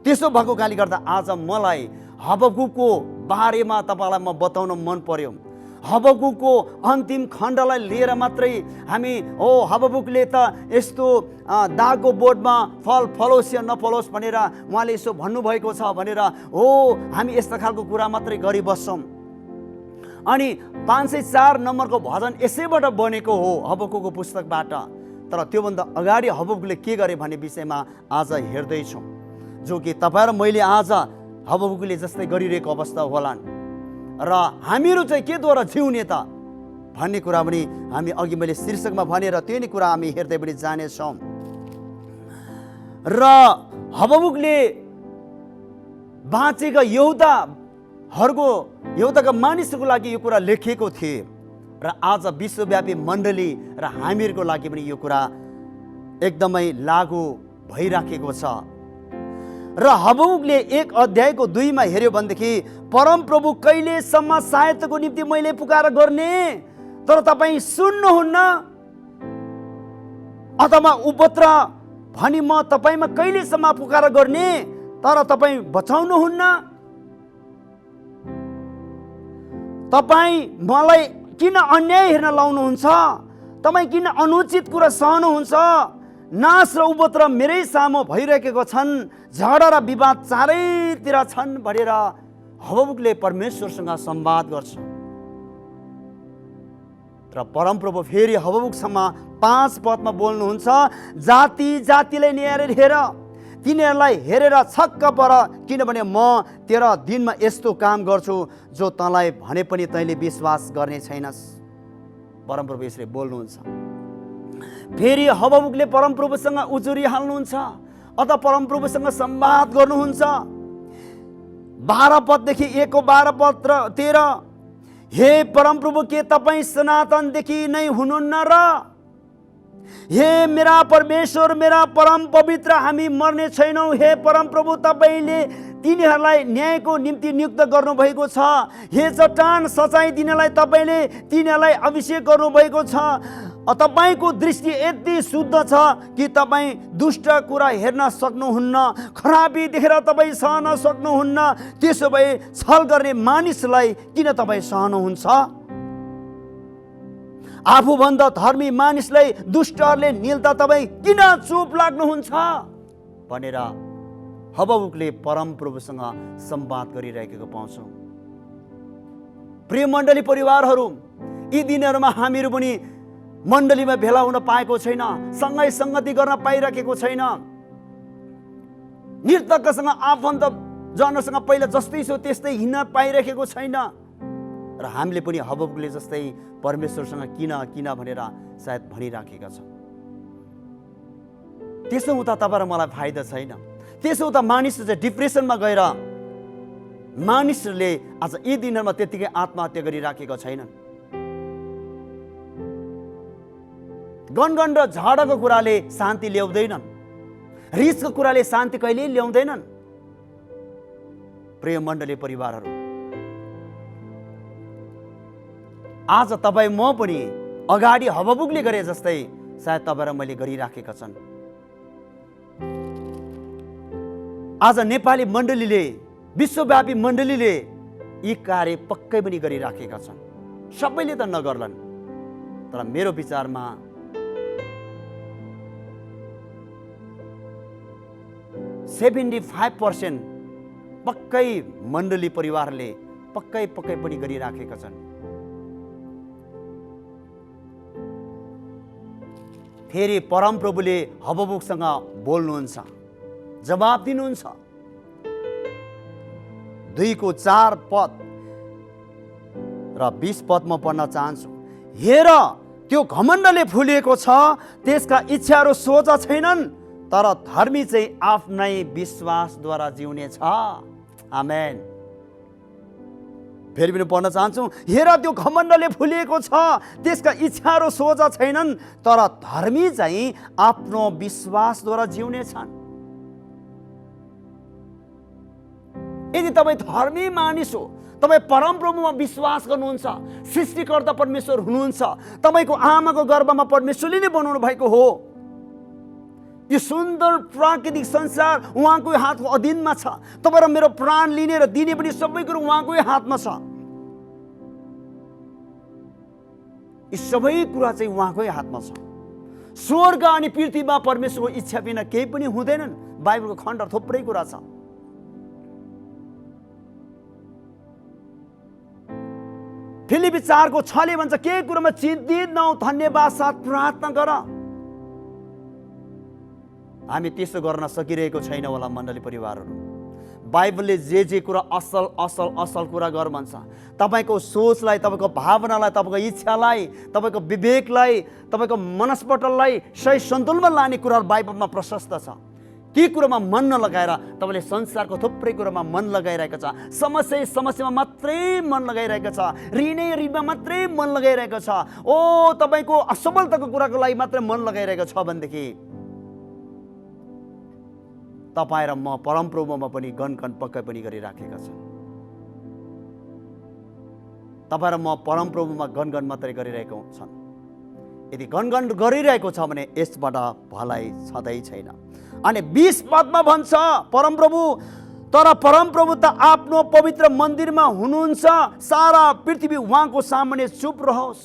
त्यसो भएको कारणले गर्दा आज मलाई हबकुकको बारेमा तपाईँलाई म बताउन मन पर्यो। हबकुकको अन्तिम खण्डलाई लिएर मात्रै हामी हबकुकले त यस्तो दागको बोर्डमा फल फलोस् या नफलोस् भनेर उहाँले यसो भन्नुभएको छ भनेर हामी यस्ता खालको कुरा मात्रै गरिबस्छौँ। अनि 504 नम्बरको भजन यसैबाट बनेको हो, हबकुकको पुस्तकबाट। तर त्योभन्दा अगाडि हबकुकले के गरे भन्ने विषयमा आज हेर्दैछौँ, जो कि तपाईँ र मैले आज हबकुकले जस्तै गरिरहेको अवस्था होलान्। र हामीहरू चाहिँ केद्वारा जिउने त भन्ने कुरा पनि हामी अघि मैले शीर्षकमा भनेर त्यो नै कुरा हामी हेर्दै पनि जानेछौँ। र हबकुकले बाँचेका यहुदाका मानिसहरूको लागि यो कुरा लेखिएको थिए र आज विश्वव्यापी मण्डली र हामीहरूको लागि पनि यो कुरा एकदमै लागू भइराखेको छ। र हबकुकले 1 अध्यायको 2 मा हेर्यो भनेदेखि परमप्रभु कहिलेसम्म सहायताको निम्ति मैले पुकार गर्ने तर तपाईँ सुन्नुहुन्न, अथवा उपद्र भनी म तपाईँमा कहिलेसम्म पुकार गर्ने तर तपाईँ बचाउनुहुन्न। तपाईँ मलाई किन अन्याय हेर्न लाउनुहुन्छ, तपाईँ किन अनुचित कुरा सहनुहुन्छ। नाश र उपद्रव मेरै सामु भइरहेको छन्, झगडा र विवाद चारैतिर छन् भनेर हबकुकले परमेश्वरसँग संवाद गर्छ। र परमप्रभु फेरि हबकुकसँग 5 पदमा बोल्नुहुन्छ, जाति जातिलाई न्याय हेर, तिनीहरूलाई हेरेर छक्क पर, किनभने म तेरा दिनमा यस्तो काम गर्छु जो तँलाई भने पनि तैँले विश्वास गर्ने छैनस्। परमप्रभु यसरी बोल्नुहुन्छ। फेरि हबकुकले परमप्रभुसँग उजुरी हाल्नुहुन्छ अथवा परमप्रभुसँग संवाद गर्नुहुन्छ। 12 पददेखि 1 12 पद र 13, हे परमप्रभु के तपाईँ सनातनदेखि नै हुनुहुन्न र? हे मेरा परमेश्वर, मेरा परम पवित्र, हामी मर्ने छैनौँ। हे परमप्रभु, तपाईँले तिनीहरूलाई न्यायको निम्ति नियुक्त गर्नुभएको छ। हे चट्टान, सचाइ दिनलाई तपाईँले तिनीहरूलाई अभिषेक गर्नुभएको छ। तपाईँको दृष्टि यति शुद्ध छ कि तपाईँ दुष्ट कुरा हेर्न सक्नुहुन्न, खराबी देखेर तपाईँ सहन सक्नुहुन्न। त्यसो भए छल गर्ने मानिसलाई किन तपाईँ सहनुहुन्छ? आफूभन्दा धर्मी मानिसलाई दुष्टहरूले निल्दा तपाईँ किन चुप लाग्नुहुन्छ भनेर हबकुकले परमप्रभुसँग संवाद गरिरहेको पाउँछौँ। प्रिय मण्डली परिवारहरू, यी दिनहरूमा हामीहरू पनि मण्डलीमा भेला हुन पाएको छैन, सँगै सङ्गति गर्न पाइरहेको छैन। नर्तकसँग आफन्त जनसँग पहिला जस्तै छौ त्यस्तै हिँड्न पाइरहेको छैन। र हामीले पनि हबकुकले जस्तै परमेश्वरसँग किन किन भनेर सायद भनिराखेका छौँ। त्यसो हुँदा तपाईँ र मलाई फाइदा छैन। त्यसो हुँदा मानिसहरू चाहिँ डिप्रेसनमा गएर मानिसहरूले आज यी दिनहरूमा त्यत्तिकै आत्महत्या गरिराखेका छैनन्। गनगन र झगडाको कुराले शान्ति ल्याउँदैनन्, रिसको कुराले शान्ति कहिल्यै ल्याउँदैनन्। प्रिय मण्डली परिवारहरू, आज तपाईँ म पनि अगाडि हबकुकले गरे जस्तै सायद तपाईँ र मैले गरिराखेका छन्। आज नेपाली मण्डलीले, विश्वव्यापी मण्डलीले यी कार्य पक्कै पनि गरिराखेका छन्। सबैले त नगर्लान्, तर मेरो विचारमा 75% पक्कै मण्डली परिवारले पक्कै पनि गरिराखेका छन्। फेरि परमप्रभुले हबकुकसँग बोल्नुहुन्छ, जवाब दिनुहुन्छ। 2:4 पद र 20 पद म पढ्न चाहन्छु। हेर, त्यो घमण्डले फुलिएको छ, त्यसका इच्छाहरू सोचा छैनन्, तर धर्मी चाहिँ आफ्नै विश्वासद्वारा जिउने छ। आमेन। फेरि पनि पढ्न चाहन्छु। हेर त्यो घमण्डले फुलिएको छ, त्यसका इच्छा र सोच छैनन्, तर धर्मी चाहिँ आफ्नो विश्वासद्वारा जिउनेछन्। यदि तपाईँ धर्मी मानिस हो, तपाईँ परमप्रभुमा विश्वास गर्नुहुन्छ, सृष्टिकर्ता परमेश्वर हुनुहुन्छ, तपाईँको आमाको गर्भमा परमेश्वरले नै बनाउनु भएको हो, यो सुन्दर प्राकृतिक संसार उहाँकै हातको अधीनमा छ, तपाईँ र मेरो प्राण लिने र दिने पनि सबै कुरो उहाँकै हातमा छ। यी सबै कुरा चाहिँ उहाँकै हातमा छ। स्वर्ग अनि पृथ्वीमा परमेश्वरको इच्छा बिना केही पनि हुँदैनन्। बाइबलको खण्ड थुप्रै कुरा छ। फिलिपी 4:6 भन्छ, केही कुरामा चिन्तित नहौ, धन्यवाद साथ प्रार्थना गर। हामी त्यसो गर्न सकिरहेको छैन होला मण्डली परिवारहरू। बाइबलले जे कुरा असल असल असल कुरा गर भन्छ, तपाईँको सोचलाई, तपाईँको भावनालाई, तपाईँको इच्छालाई, तपाईँको विवेकलाई, तपाईँको मनस्पटललाई सही सन्तुलनमा लाने कुराहरू बाइबलमा प्रशस्त छ। ती कुरोमा मन नलगाएर तपाईँले संसारको थुप्रै कुरोमा मन लगाइरहेको छ, समस्यामा मात्रै मन लगाइरहेको छ, ऋणमा मात्रै मन लगाइरहेको छ, तपाईँको असफलताको कुराको लागि मात्रै मन लगाइरहेको छ भनेदेखि तपाईँ र म परमप्रभुमा पनि गनगन पक्कै पनि गरिराखेका छन्। तपाईँ र म परमप्रभुमा गनगन मात्रै गरिरहेको छन्। यदि गनगन गरिरहेको छ भने यसबाट भलाइ छँदै छैन। अनि 20 पदमा भन्छ, परमप्रभु, तर परमप्रभु त आफ्नो पवित्र मन्दिरमा हुनुहुन्छ, सारा पृथ्वी उहाँको सामुन्ने चुप रहोस्।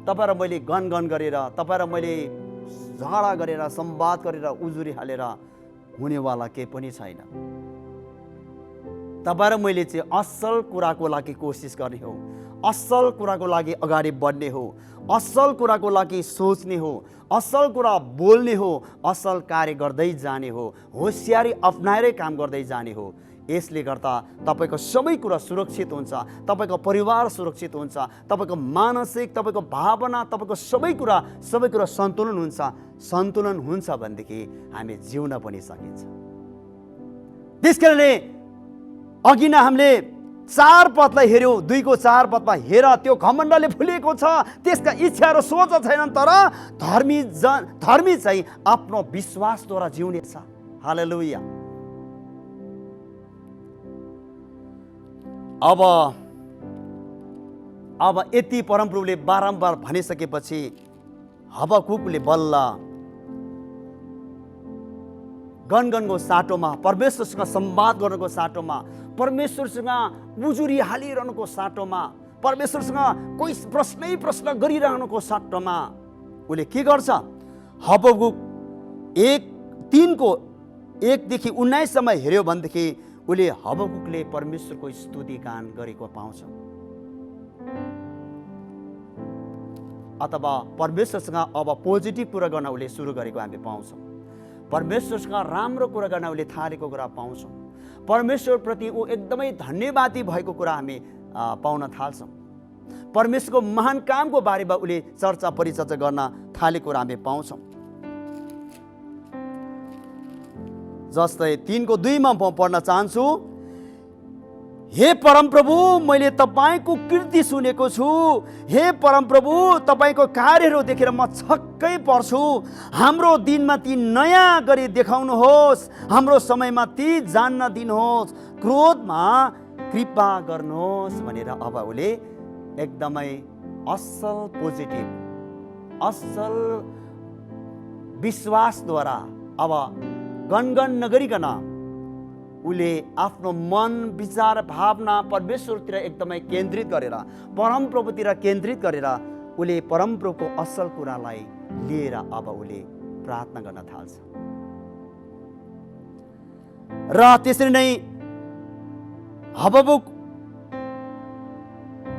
तपाईँ र मैले गनगन गरेर, तपाईँ र मैले झगडा गरेर, संवाद गरेर, उजुरी हालेर हुनेवाला केही पनि छैन। तपाईँ र मैले चाहिँ असल कुराको लागि कोसिस गर्ने हो, असल कुराको लागि अगाडि बढ्ने हो, असल कुराको लागि सोच्ने हो, असल कुरा बोल्ने हो, असल कार्य गर्दै जाने हो, होसियारी अप्नाएरै काम गर्दै जाने हो। यसले गर्दा तपाईँको सबै कुरा सुरक्षित हुन्छ, तपाईँको परिवार सुरक्षित हुन्छ, तपाईँको मानसिक, तपाईँको भावना, तपाईँको सबै कुरा सन्तुलन हुन्छ। सन्तुलन हुन्छ भनेदेखि हामी जिउन पनि सकिन्छ। त्यसकारणले अघि नै हामीले 4 पदलाई हेऱ्यौँ, 2:4 पदमा, हेर त्यो घमण्डले फुलिएको छ, त्यसका इच्छा र सोच छैनन्, तर धर्मी चाहिँ आफ्नो विश्वासद्वारा जिउनेछ। हालेलुया। अब यति परमप्रभुले बारम्बार भनिसकेपछि हबकुकले बल्ल गनगनको साटोमा, परमेश्वरसँग संवाद गर्नको साटोमा, परमेश्वरसँग उजुरी हालिरहनुको साटोमा, परमेश्वरसँग कोही प्रश्न गरिरहनुको साटोमा उसले के गर्छ? हबकुक 1:3-1देखि 19सम्म हेऱ्यो भनेदेखि उसले हबकुकले परमेश्वरको स्तुति गान गरेको पाउँछ। अथवा परमेश्वरसँग अब पोजिटिभ कुरा गर्न उसले सुरु गरेको हामी पाउँछौँ। परमेश्वरसँग राम्रो कुरा गर्न उसले थालेको कुरा पाउँछौँ। परमेश्वरप्रति ऊ एकदमै धन्यवादी भएको कुरा हामी पाउन थाल्छौँ। परमेश्वरको महान कामको बारेमा उसले चर्चा परिचर्चा गर्न थालेको कुरा हामी पाउँछौँ। जस्तै 3:2मा म पढ्न चाहन्छु, हे परमप्रभु, मैले तपाईँको कृति सुनेको छु। हे परमप्रभु, तपाईँको कार्यहरू देखेर म छक्कै पर्छु। हाम्रो दिनमा ती नयाँ गरी देखाउनुहोस्, हाम्रो समयमा ती जान्न दिनुहोस्, क्रोधमा कृपा गर्नुहोस् भनेर अब उसले एकदमै असल पोजिटिभ, असल विश्वासद्वारा अब गनगन नगरिकन उसले आफ्नो मन, विचार, भावना परमेश्वरतिर एकदमै केन्द्रित गरेर, परमप्रभुतिर केन्द्रित गरेर उसले परमप्रभुको असल कुरालाई लिएर अब उसले प्रार्थना गर्न थाल्छ। र त्यसरी नै हबकुक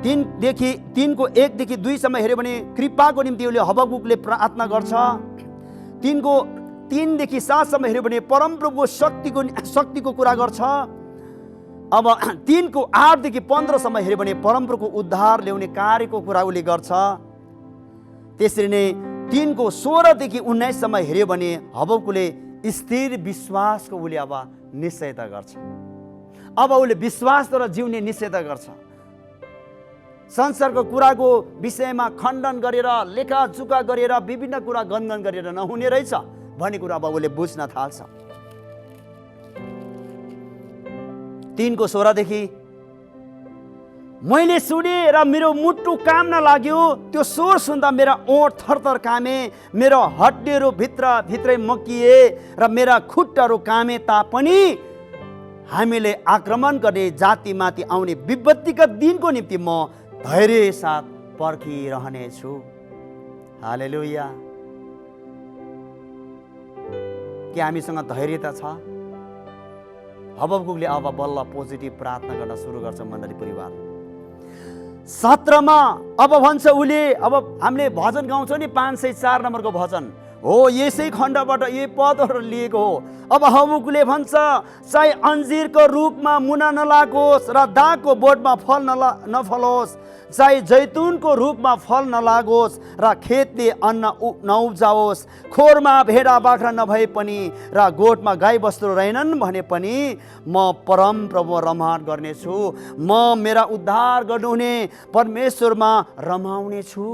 3:1देखि 2सम्म हेऱ्यो भने कृपाको निम्ति उसले हबकुकले प्रार्थना गर्छ। 3:3देखि 7सम्म हेऱ्यो भने परमप्रभुको शक्तिको कुरा गर्छ। अब 3:8देखि 15सम्म हेऱ्यो भने परमप्रभुको उद्धार ल्याउने कार्यको कुरा उसले गर्छ। त्यसरी नै 3:16देखि 19सम्म हेऱ्यो भने हबकुकले स्थिर विश्वासको उसले अब निश्चयता गर्छ। अब उसले विश्वासद्वारा जिउने निषेध गर्छ। संसारको कुराको विषयमा खण्डन गरेर लेखाचुका गरेर विभिन्न कुरा गनगन गरेर नहुने रहेछ भन्ने कुरा अब उसले बुझ्न थाल्छ। 3:16 मैले सुने र मेरो मुटु काम्न लाग्यो, त्यो स्वर सुन्दा मेरा ओठ थरथर कामे, मेरो हड्डीहरू भित्रै मकिए र मेरा खुट्टाहरू कामे तापनि हामीले आक्रमण गर्ने जातिमाथि आउने विपत्तिका दिनको निम्ति म धैर्य साथ पर्खिरहनेछु। हालेलुया। के हामीसँग धैर्यता छ? हबकुकले अब बल्ल पोजिटिभ प्रार्थना गर्न सुरु गर्छ। मण्डली परिवार 17 मा अब भन्छ उसले, अब हामीले भजन गाउँछौँ नि 504 नम्बरको भजन हो, यसै खण्डबाट यही पदहरू लिएको हो। अब हबकुकले भन्छ, चाहे अन्जिरको रुखमा मुना नलागोस् र दागको बोटमा फल नफलोस्, चाहे जैतुनको रुखमा फल नलागोस् र खेतले अन्न नउब्जाओस्, खोरमा भेडा बाख्रा नभए पनि र गोठमा गाई बस्तु रहेनन् भने पनि म परम प्रभु रमाउट गर्नेछु। म मेरा उद्धार गर्नुहुने परमेश्वरमा रमाउने छु।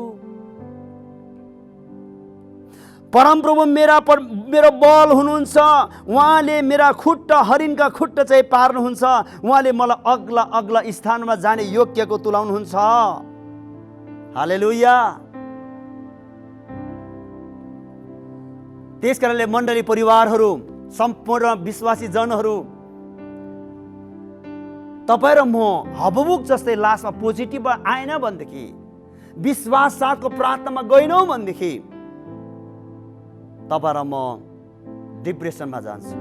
परमप्रभु मेरो बल हुनुहुन्छ। उहाँले मेरा खुट्टा हरिणका खुट्टा चाहिँ पार्नुहुन्छ। उहाँले मलाई अग्ला अग्ला स्थानमा जाने योग्यको तुलाउनुहुन्छ। हालेलुया। त्यसकारणले मण्डली परिवारहरू, सम्पूर्ण विश्वासी जनहरू, तपाईँ र म हबकुक जस्तै लास्टमा पोजिटिभ आएन भनेदेखि, विश्वास साथको प्रार्थनामा गएनौँ भनेदेखि तपाईँ र म डिप्रेसनमा जान्छु,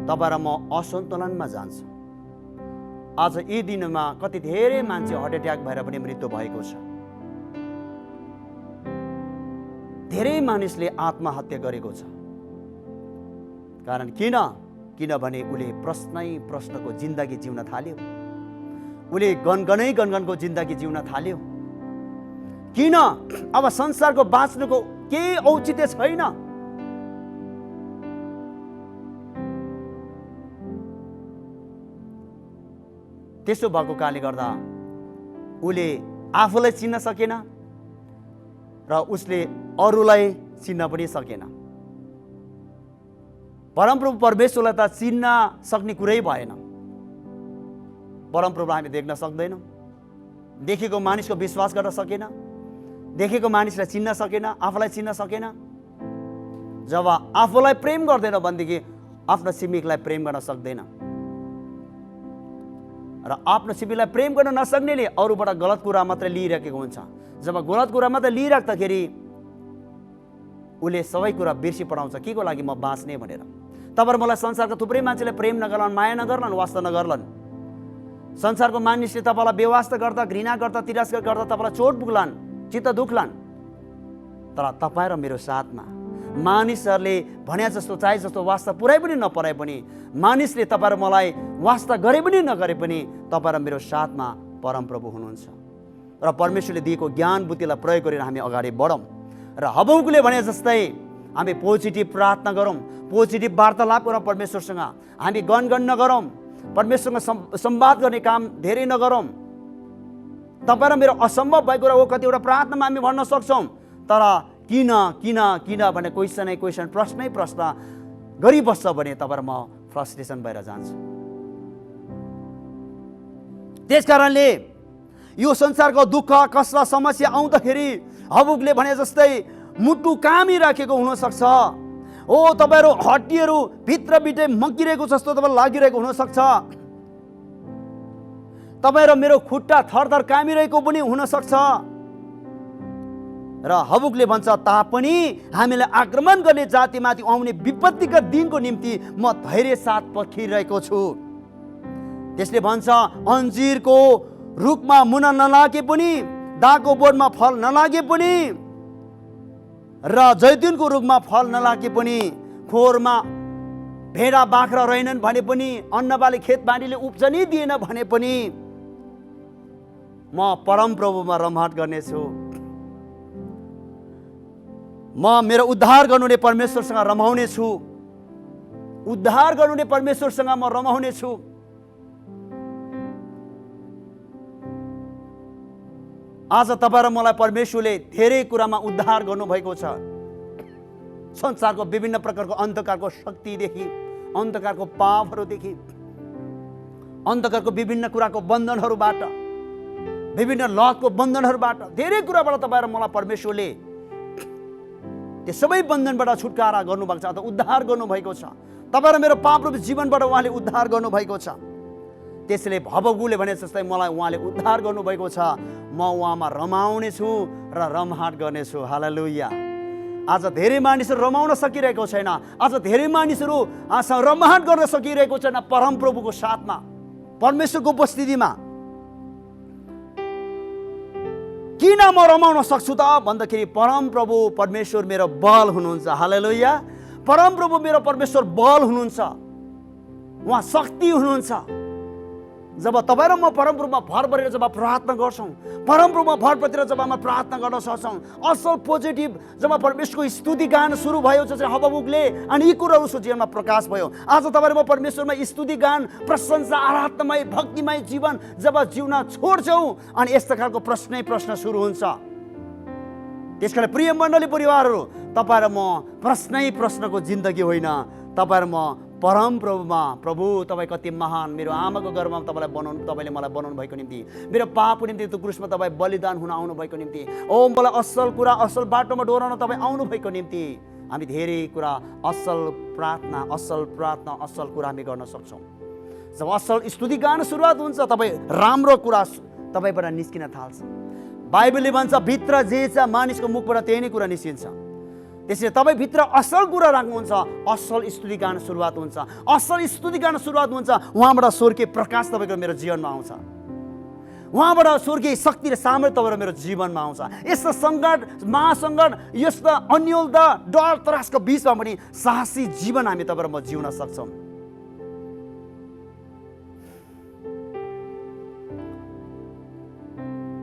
तपाईँ र म असन्तुलनमा जान्छु। आज यी दिनमा कति धेरै मान्छे हार्ट एट्याक भएर पनि मृत्यु भएको छ। धेरै मानिसले आत्महत्या गरेको छ। कारण किनभने उसले प्रश्नको जिन्दगी जिउन थाल्यो। उसले गनगनको जिन्दगी जिउन थाल्यो। किन? अब संसारको बाँच्नुको केही औचित्य छैन। त्यसो भएको कारणले गर्दा उसले आफूलाई चिन्न सकेन र उसले अरूलाई चिन्न पनि सकेन। परमप्रभु परमेश्वरलाई त चिन्न सक्ने कुरै भएन। परमप्रभु हामी देख्न सक्दैनौँ। देखेको मानिसको विश्वास गर्न सकेन, देखेको मानिसलाई चिन्न सकेन, आफूलाई चिन्न सकेन। जब आफूलाई प्रेम गर्दैन भनेदेखि आफ्नो छिमेकीलाई प्रेम गर्न सक्दैन। र आफ्नो छिमेकीलाई प्रेम गर्न नसक्नेले अरूबाट गलत कुरा मात्रै लिइरहेको हुन्छ। जब गलत कुरा मात्रै लिइराख्दाखेरि उसले सबै कुरा बिर्सी पठाउँछ, के को लागि? म बाँच्ने भनेर। तपाईँ मलाई संसारको थुप्रै मान्छेले प्रेम नगर्लान्, माया नगर्लान्, वास्ता नगर्लान्। संसारको मानिसले तपाईँलाई बेवास्ता गर्दा, घृणा गर्दा, तिरस्कार गर्दा तपाईँलाई चोट पुग्लान्, चित्त दुख्लान्। तर तपाईँ र मेरो साथमा मानिसहरूले भने जस्तो चाहे जस्तो वास्ता पुऱ्याइ पनि नपुऱ्याइ पनि, मानिसले तपाईँ र मलाई वास्ता गरे पनि नगरे पनि तपाईँ र मेरो साथमा परमप्रभु हुनुहुन्छ। र परमेश्वरले दिएको ज्ञान बुद्धिलाई प्रयोग गरेर हामी अगाडि बढौँ। र हबकुकले भने जस्तै हामी पोजिटिभ प्रार्थना गरौँ, पोजिटिभ वार्तालाप गरौँ परमेश्वरसँग। हामी गनगन नगरौँ, परमेश्वरसँग संवाद गर्ने काम धेरै नगरौँ। तपाईँ र मेरो असम्भव भएको कुरा हो, कतिवटा प्रार्थनामा हामी भन्न सक्छौँ। तर किन भने क्वेसन प्रश्न गरिबस्छ भने तपाईँ र म फ्रस्ट्रेसन भएर जान्छु। त्यस कारणले यो संसारको दुःख कष्ट समस्या आउँदाखेरि हबकुकले भने जस्तै मुटु कामिराखेको हुनसक्छ। हो, तपाईँहरू हड्डीहरू भित्रभित्रै मकिरहेको जस्तो तपाईँलाई लागिरहेको हुनसक्छ। तपाईँ र मेरो खुट्टा थरथर कामिरहेको पनि हुनसक्छ। र हबकुकले भन्छ, तापनि हामीलाई आक्रमण गर्ने जातिमाथि आउने विपत्तिका दिनको निम्ति म धैर्य साथ पर्खिरहेको छु। त्यसले भन्छ, अन्जिरको रुखमा मुना नलागे पनि, दागको बोटमा फल नलागे पनि र जैतुनको रुखमा फल नलागे पनि, खोरमा भेडा बाख्रा रहेनन् भने पनि, अन्नबाली खेतबारीले उब्जनी दिएन भने पनि म परमप्रभुमा रमाउट गर्नेछु। म मेरो उद्धार गर्नुहुने परमेश्वरसँग रमाउने छु। उद्धार गर्नुहुने परमेश्वरसँग म रमाउने छु। आज तपाईँ र मलाई परमेश्वरले धेरै कुरामा उद्धार गर्नुभएको छ। संसारको विभिन्न प्रकारको अन्धकारको शक्तिदेखि, अन्धकारको पापहरूदेखि, अन्धकारको विभिन्न कुराको बन्धनहरूबाट, विभिन्न लतको बन्धनहरूबाट, धेरै कुराबाट तपाईँ र मलाई परमेश्वरले त्यो सबै बन्धनबाट छुटकारा गर्नुभएको छ अथवा उद्धार गर्नुभएको छ। तपाईँ र मेरो पापरूपी जीवनबाट उहाँले उद्धार गर्नुभएको छ। त्यसैले हबकुकले भने जस्तै मलाई उहाँले उद्धार गर्नुभएको छ, म उहाँमा रमाउने छु र रमहाट गर्नेछु। हालेलुया। आज धेरै मानिसहरू रमाउन सकिरहेको छैन, आज धेरै मानिसहरू रमहाट गर्न सकिरहेको छैन परमप्रभुको साथमा, परमेश्वरको उपस्थितिमा। किन म रमाउन सक्छु त भन्दाखेरि परमप्रभु परमेश्वर मेरो बल हुनुहुन्छ। हालेलुया। परमप्रभु मेरो परमेश्वर बल हुनुहुन्छ, उहाँ शक्ति हुनुहुन्छ। जब तपाईँ र म परमप्रभुमा भर परेर जब प्रार्थना गर्छौँ, परमप्रभुमा भर परेर जब हामी प्रार्थना गर्न सक्छौँ, असल पोजिटिभ जब परमेश्वरको स्तुति गान सुरु भयो जसरी हबकुकले, अनि यी कुराहरू उसको जीवनमा प्रकाश भयो। आज तपाईँ र म परमेश्वरमा स्तुति गान, प्रशंसा, आराधनामय, भक्तिमय जीवन जब जिउन छोड्छौँ, अनि यस्तो खालको प्रश्न सुरु हुन्छ। त्यसकारण प्रिय मण्डली परिवारहरू, तपाईँ र म प्रश्नको जिन्दगी होइन, तपाईँ र म परमप्रभुमा, प्रभु तपाईँ कति महान, मेरो आमाको गर्भमा तपाईँले मलाई बनाउनु भएको निम्ति, मेरो पापको निम्ति त्यो क्रुसमा तपाईँ बलिदान हुन आउनु भएको निम्ति, मलाई असल कुरा, असल बाटोमा डोराउन तपाईँ आउनु भएको निम्ति हामी धेरै कुरा, असल प्रार्थना, असल कुरा हामी गर्न सक्छौँ। जब असल स्तुति गान सुरुवात हुन्छ, तपाईँ राम्रो कुरा तपाईँबाट निस्किन थाल्छ। बाइबलले भन्छ भित्र जे छ मानिसको मुखबाट त्यही नै कुरा निस्किन्छ। त्यसैले तपाईँ भित्र असल कुरा राख्नुहुन्छ, असल स्तुति गान सुरुवात हुन्छ, असल स्तुति गान सुरुवात हुन्छ, उहाँबाट स्वर्गीय प्रकाश तपाईँको मेरो जीवनमा आउँछ, उहाँबाट स्वर्गीय शक्ति र सामर्थ्य तपाईँको मेरो जीवनमा आउँछ। यस्तो सङ्कट, महासङ्कट, यस्तो अन्योलता, डर त्रासको बिचमा पनि साहसी जीवन हामी तपाईँ र म जिउन सक्छौँ।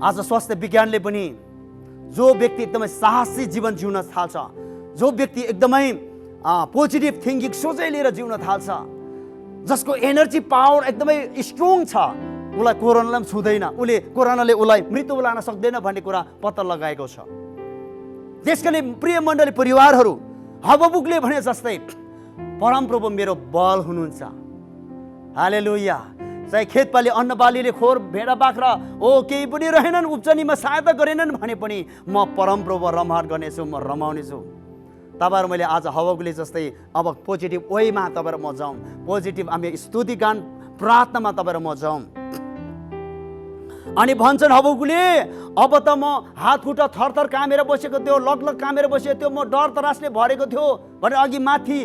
आज स्वास्थ्य विज्ञानले पनि जो व्यक्ति एकदमै साहसी जीवन जिउन थाल्छ, जो व्यक्ति एकदमै पोजिटिभ थिङ्किङ सोचै लिएर जिउन थाल्छ, जसको एनर्जी पावर एकदमै स्ट्रङ छ, उसलाई कोरोनाले पनि छुँदैन, कोरोनाले उसलाई मृत्यु लान सक्दैन भन्ने कुरा पत्ता लगाएको छ। त्यसकारणले प्रिय मण्डली परिवारहरू, हबकुकले भने जस्तै परमप्रभु मेरो बल हुनुहुन्छ। हालेलुया। चाहे खेतपाली अन्नबालीले खोर भेडा बाख्रा केही पनि रहेनन्, उब्जनीमा सहायता गरेनन् भने पनि म परमप्रभु रमहाट गर्नेछु, म रमाउनेछु। तपाईँहरू मैले आज हबकुकले जस्तै अब पोजिटिभ वेमा तपाईँ र म जाउँ, पोजिटिभ हामी स्तुति गान प्रार्थनामा तपाईँ र म जाउँ। अनि भन्छन् हबकुकले, अब त म हात खुट्टा थरथर कामेर बसेको थियो, लगलग कामेर बसेको थियो, म डर त्रासले भरेको थियो भने अघि माथि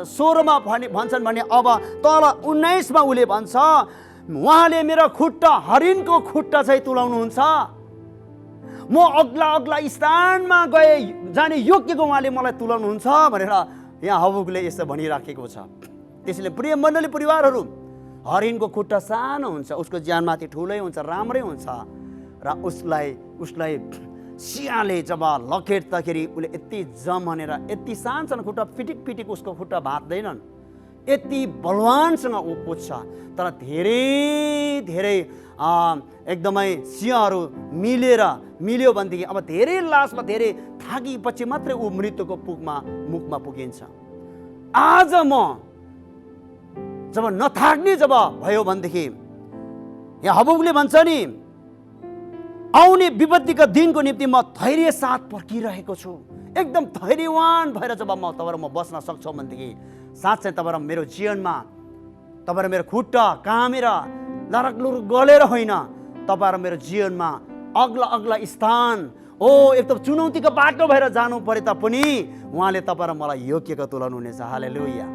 16मा भन्छन् भने अब तल 19मा उसले भन्छ, उहाँले मेरो खुट्टा हरिणको खुट्टा चाहिँ तुलाउनुहुन्छ, म अग्ला स्थानमा जाने योग्यको उहाँले मलाई तुलाउनुहुन्छ भनेर यहाँ हबकुकले यसो भनिराखेको छ। त्यसैले प्रिय मण्डली परिवारहरू, हरिणको खुट्टा सानो हुन्छ, उसको ज्यानमाथि ठुलै हुन्छ, राम्रै हुन्छ, र उसलाई सियाले जब लखेट्दाखेरि उसले यति भनेर यति सानो खुट्टा पिटिक उसको खुट्टा भाँच्दैनन्, यति बलवानसँग ऊ पुज्छ। तर धेरै एकदमै सिंहहरू मिल्यो भनेदेखि अब धेरै लासमा धेरै थाकिपछि मात्रै ऊ मृत्युको मुखमा पुगिन्छ। आज म जब नथाक्ने जब भयो भनेदेखि यहाँ हबकुकले भन्छ नि, आउने विपत्तिका दिनको निम्ति म धैर्य साथ पर्खिरहेको छु। एकदम धैर्यवान भएर जब तपाईँ र म बस्न सक्छौँ भनेदेखि साँच्चै तपाईँ र मेरो जीवनमा, तपाईँ र मेरो खुट्टा कामेर लरकलुर गलेर होइन, तपाईँ र मेरो जीवनमा अग्ला स्थान एकदम चुनौतीको बाटो भएर जानु परे तापनि उहाँले तपाईँ र मलाई योग्यको तुलाउनु हुनेछ। हालेलुया।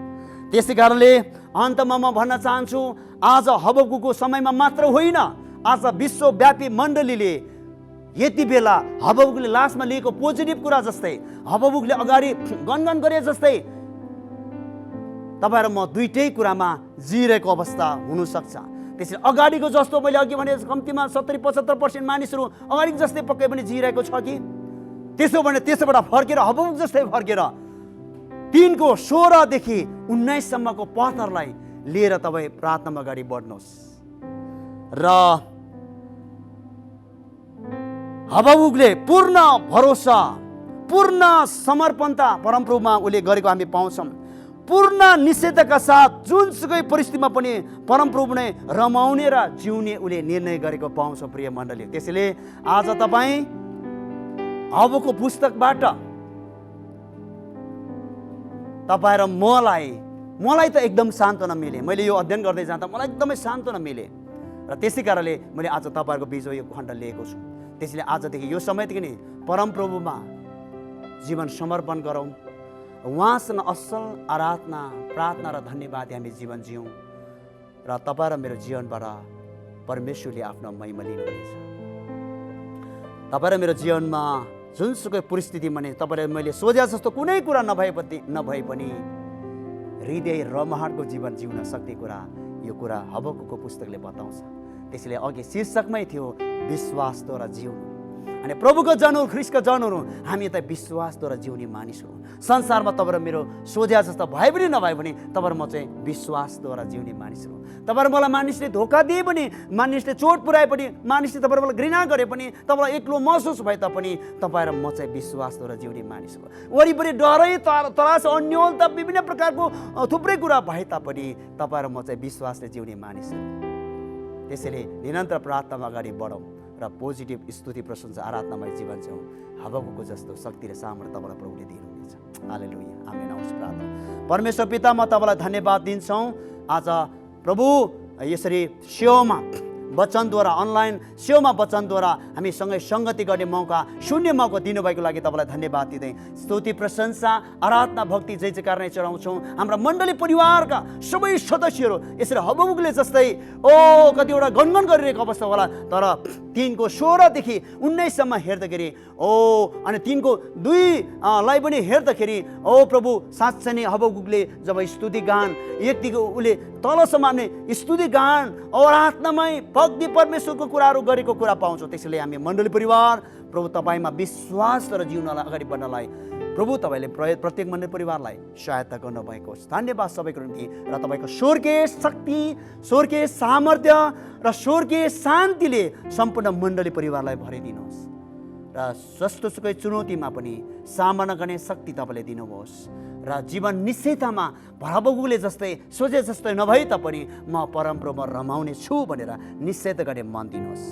त्यसै कारणले अन्तमा म भन्न चाहन्छु, आज हबकुकको समयमा मात्र होइन, आज विश्वव्यापी मण्डलीले यति बेला हबकुकले लास्टमा लिएको पोजिटिभ कुरा जस्तै, हबकुकले अगाडि गनगन गरे जस्तै तपाईँ र म दुईटै कुरामा जिरहेको अवस्था हुनसक्छ। त्यसैले अगाडिको जस्तो मैले अघि भने कम्तीमा 70-75% मानिसहरू अगाडिको जस्तै पक्कै पनि जिरहेको छ कि, त्यसो भने त्यसबाट फर्केर हबकुक जस्तै फर्केर 3:16 देखि 19सम्मको पत्थरलाई लिएर तपाईँ प्रार्थनामा अगाडि बढ्नुहोस्। र हबकुकले पूर्ण भरोसा, पूर्ण समर्पणता परमप्रभुमा उसले गरेको हामी पाउँछौँ। पूर्ण निश्चयताका साथ जुनसुकै परिस्थितिमा पनि परमप्रभु नै रमाउने र जिउने उसले निर्णय गरेको पाउँछौँ प्रिय मण्डली। त्यसैले आज तपाईँ हबकुकको पुस्तकबाट तपाईँ र मलाई त एकदम सान्त्वना मिले। मैले यो अध्ययन गर्दै जाँदा मलाई एकदमै सान्त्वना मिले र त्यसै कारणले मैले आज तपाईँहरूको बिचमा यो खण्ड लिएको छु। त्यसैले आजदेखि यो समयदेखि नै परमप्रभुमा जीवन समर्पण गरौँ, उहाँसँग असल आराधना, प्रार्थना र धन्यवाद हामी जीवन जियौँ र तपाईँ र मेरो जीवनबाट परमेश्वरले आफ्नो महिमा लिनुहुनेछ। तपाईँ र मेरो जीवनमा जुनसुकै परिस्थितिमा नै तपाईँले मैले सोचे जस्तो कुनै कुरा नभए पनि हृदय रमाहटको जीवन जिउन सक्ने कुरा, यो कुरा हबकुकको पुस्तकले बताउँछ। त्यसैले अघि शीर्षकमै थियो विश्वासद्वारा जिउनु। अनि प्रभुको जनहरू, ख्रिस्टको जनहरू हामी त विश्वासद्वारा जिउने मानिसहरू। संसारमा तपाईँ र मेरो सोझ्या जस्तो भए पनि नभए पनि तपाईँ र म चाहिँ विश्वासद्वारा जिउने मानिसहरू। तपाईँ र मलाई मानिसले धोका दिए पनि, मानिसले चोट पुऱ्याए पनि, मानिसले तपाईँ र मलाई घृणा गरे पनि, तपाईँलाई एक्लो महसुस भए तापनि तपाईँ र म चाहिँ विश्वासद्वारा जिउने मानिस हो। वरिपरि डरै तरास अन्योलता विभिन्न प्रकारको थुप्रै कुरा भए तापनि तपाईँ र म चाहिँ विश्वासले जिउने मानिस हो। त्यसैले निरन्तर प्रार्थनामा अगाडि बढौँ र पोजिटिभ स्तुति प्रशंसा आराधनामय जीवन छौँ। हबकुकको जस्तो शक्ति र सामर्थ्य तपाईँलाई प्रभुले दिनुहुनेछ। हालेलुया, आमेन। आउँछ प्रार्थना। परमेश्वर पिता, म तपाईँलाई धन्यवाद दिन्छौँ। आज प्रभु यसरी सेवामा वचनद्वारा, अनलाइन सेवामा वचनद्वारा हामी सँगै सङ्गति गर्ने मौका, शून्य मौका दिनुभएको लागि तपाईँलाई धन्यवाद दिँदै स्तुति प्रशंसा आराधना भक्ति जय जयकार नै चढाउँछौँ। हाम्रा मण्डली परिवारका सबै सदस्यहरू यसरी हबकुकले जस्तै कतिवटा गनगन गरिरहेको अवस्था होला, तर 3को 16 देखि 19 सम्म हेर्दाखेरि अनि 3को 2 लाई पनि हेर्दाखेरि प्रभु साँच्चै नै हबकुकले जब स्तुति गान यतिको उसले तलसम्म स्तुति गान आराधनामय भक्ति परमेश्वरको कुराहरू गरेको कुरा पाउँछौँ। त्यसैले हामी मण्डली परिवार प्रभु तपाईँमा विश्वास र जिउनलाई अगाडि बढ्नलाई प्रभु तपाईँले प्रत्येक मण्डली परिवारलाई सहायता गर्नुभएको होस्। धन्यवाद सबैको निम्ति र तपाईँको स्वर्गीय शक्ति, स्वर्गीय सामर्थ्य र स्वर्गीय शान्तिले सम्पूर्ण मण्डली परिवारलाई भरिदिनुहोस् र जस्तोसुकै चुनौतीमा पनि सामना गर्ने शक्ति तपाईँले दिनुहोस् र जीवन निश्चयतामा हबकुकले जस्तै सोचे जस्तै नभए तापनि म परमप्रभुमा रमाउने छु भनेर निश्चयता गर्ने मन दिनुहोस्,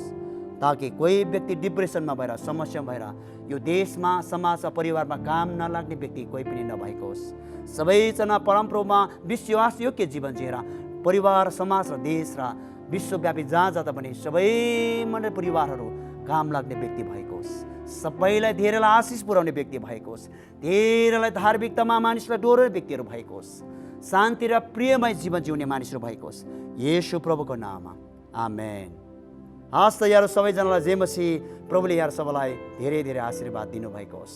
ताकि कोही व्यक्ति डिप्रेसनमा भएर, समस्या भएर यो देशमा, समाजमा, परिवारमा काम नलाग्ने व्यक्ति कोही पनि नभएको होस्। सबैजना परमप्रभुमा विश्वास योग्य जीवन जिएर परिवार, समाज र देश र विश्वव्यापी जहाँ जाँदा पनि सबै मण्डली परिवारहरू काम लाग्ने व्यक्ति भएको होस्। सबैलाई धेरैलाई आशिष पुर्याउने व्यक्ति भएको होस्। धेरैलाई धार्मिकतामा मानिसलाई डोर्ने व्यक्तिहरू भएको होस्। शान्ति र प्रियमय जीवन जिउने मानिसहरू भएको होस्। येशू प्रभुको नाममा आमेन। हस् त यार सबैजनालाई जय मसीह। प्रभुले यार सबैलाई धेरै धेरै आशीर्वाद दिनुभएको होस्।